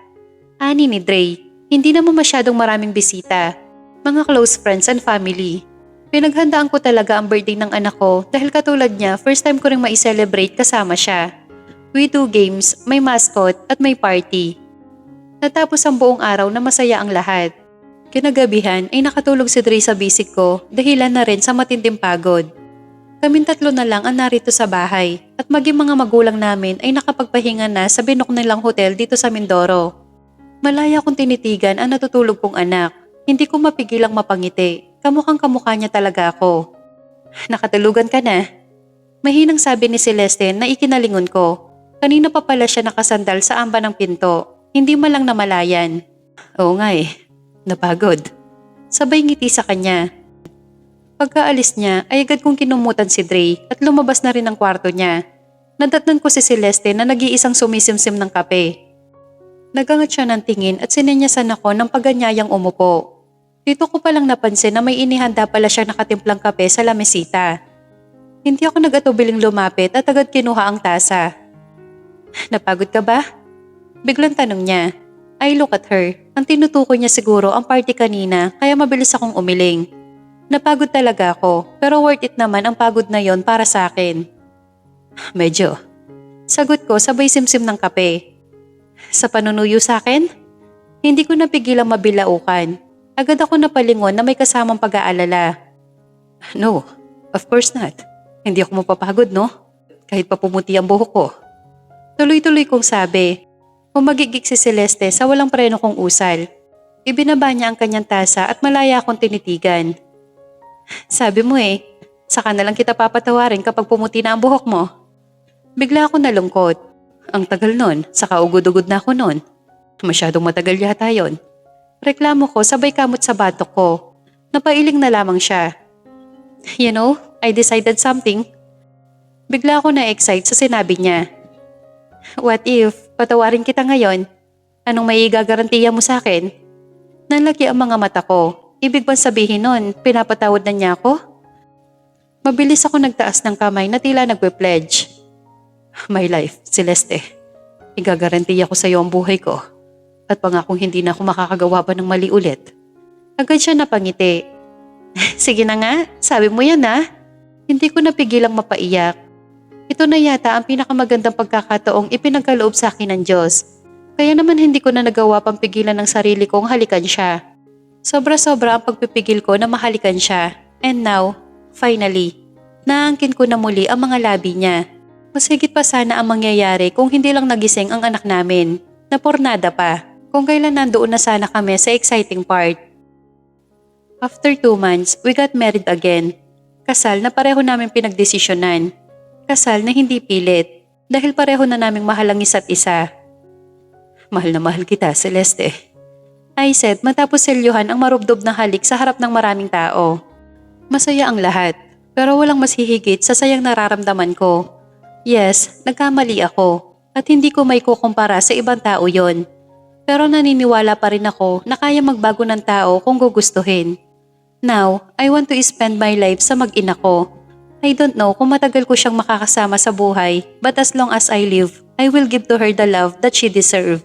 Speaker 1: Ani ni Dre, hindi naman masyadong maraming bisita. Mga close friends and family. Pinaghandaan ko talaga ang birthday ng anak ko dahil katulad niya, first time ko rin ma-celebrate kasama siya. We do games, may mascot at may party. Natapos ang buong araw na masaya ang lahat. Kinagabihan ay nakatulog si Dre sa bisig ko dahilan na rin sa matinding pagod. Kaming tatlo na lang ang narito sa bahay at maging mga magulang namin ay nakapagpahinga na sa binok nilang hotel dito sa Mindoro. Malaya kong tinitigan ang natutulog kong anak. Hindi ko mapigilang mapangiti. Kamukhang kamukha niya talaga ako. Nakatulugan ka na. Mahinang sabi ni Celeste na ikinalingon ko. Kanina pa pala siya nakasandal sa amba ng pinto. Hindi man lang namalayan. Oo nga eh. Napagod. Sabay ngiti sa kanya. Pagkaalis niya ay agad kong kinumutan si Dre at lumabas na rin ang kwarto niya. Nadatnan ko si Celeste na nag-iisang sumisimsim ng kape. Nagangat siya ng tingin at sinenyasan ako ng paganyayang umupo. Dito ko palang napansin na may inihanda pala siya nakatimplang kape sa lamesita. Hindi ako nag-atubiling lumapit at agad kinuha ang tasa. Napagod ka ba? Biglang tanong niya. I look at her. Ang tinutukoy niya siguro ang party kanina kaya mabilis akong umiling. Napagod talaga ako pero worth it naman ang pagod na yon para sa akin. Medyo. Sagot ko sabay simsim ng kape. Sa panunuyo sa akin, hindi ko napigilang mabilaukan. Agad ako napalingon na may kasamang pag-aalala. No, of course not. Hindi ako mapapagod, no? Kahit pa pumuti ang buhok ko. Tuloy-tuloy kong sabi. Humagigik si Celeste sa walang preno kong usal. Ibinaba niya ang kanyang tasa at malaya akong tinitigan. Sabi mo saka na lang kita papatawarin kapag pumuti na ang buhok mo. Bigla ako nalungkot. Ang tagal nun, saka ugod-ugod na ako nun. Masyadong matagal yata yon. Reklamo ko sabay kamot sa batok ko. Napailing na lamang siya. You know, I decided something. Bigla ako na-excite sa sinabi niya. What if, patawarin kita ngayon? Anong may igagarantiya mo sa akin? Nalaki ang mga mata ko. Ibig bang sabihin nun, pinapatawad na niya ako? Mabilis ako nagtaas ng kamay na tila nagpe-pledge. My life, Celeste. Igagarantiya ko sa iyo ang buhay ko. At pangakong hindi na ako makakagawa pa ng mali ulit. Agad siya napangiti. Sige na nga, sabi mo yan ha. Hindi ko napigilang mapaiyak. Ito na yata ang pinakamagandang pagkakataong ipinagkaloob sa akin ng Diyos. Kaya naman hindi ko na nagawa pang pigilan ng sarili kong halikan siya. Sobra-sobra ang pagpipigil ko na mahalikan siya. And now, finally, naangkin ko na muli ang mga labi niya. Mas higit pa sana ang mangyayari kung hindi lang nagising ang anak namin. Napornada pa. Kung kailan nandoon na sana kami sa exciting part. After 2 months, we got married again. Kasal na pareho namin pinagdesisyonan. Kasal na hindi pilit dahil pareho na naming mahal ang isa't isa. Mahal na mahal kita, Celeste. I said matapos selyuhan ang marubdob na halik sa harap ng maraming tao. Masaya ang lahat, pero walang mas hihigit sa sayang nararamdaman ko. Yes, nagkamali ako at hindi ko may kukumpara sa ibang tao yon. Pero naniniwala pa rin ako na kaya magbago ng tao kung gugustuhin. Now, I want to spend my life sa mag-ina ko. I don't know kung matagal ko siyang makakasama sa buhay, but as long as I live, I will give to her the love that she deserves.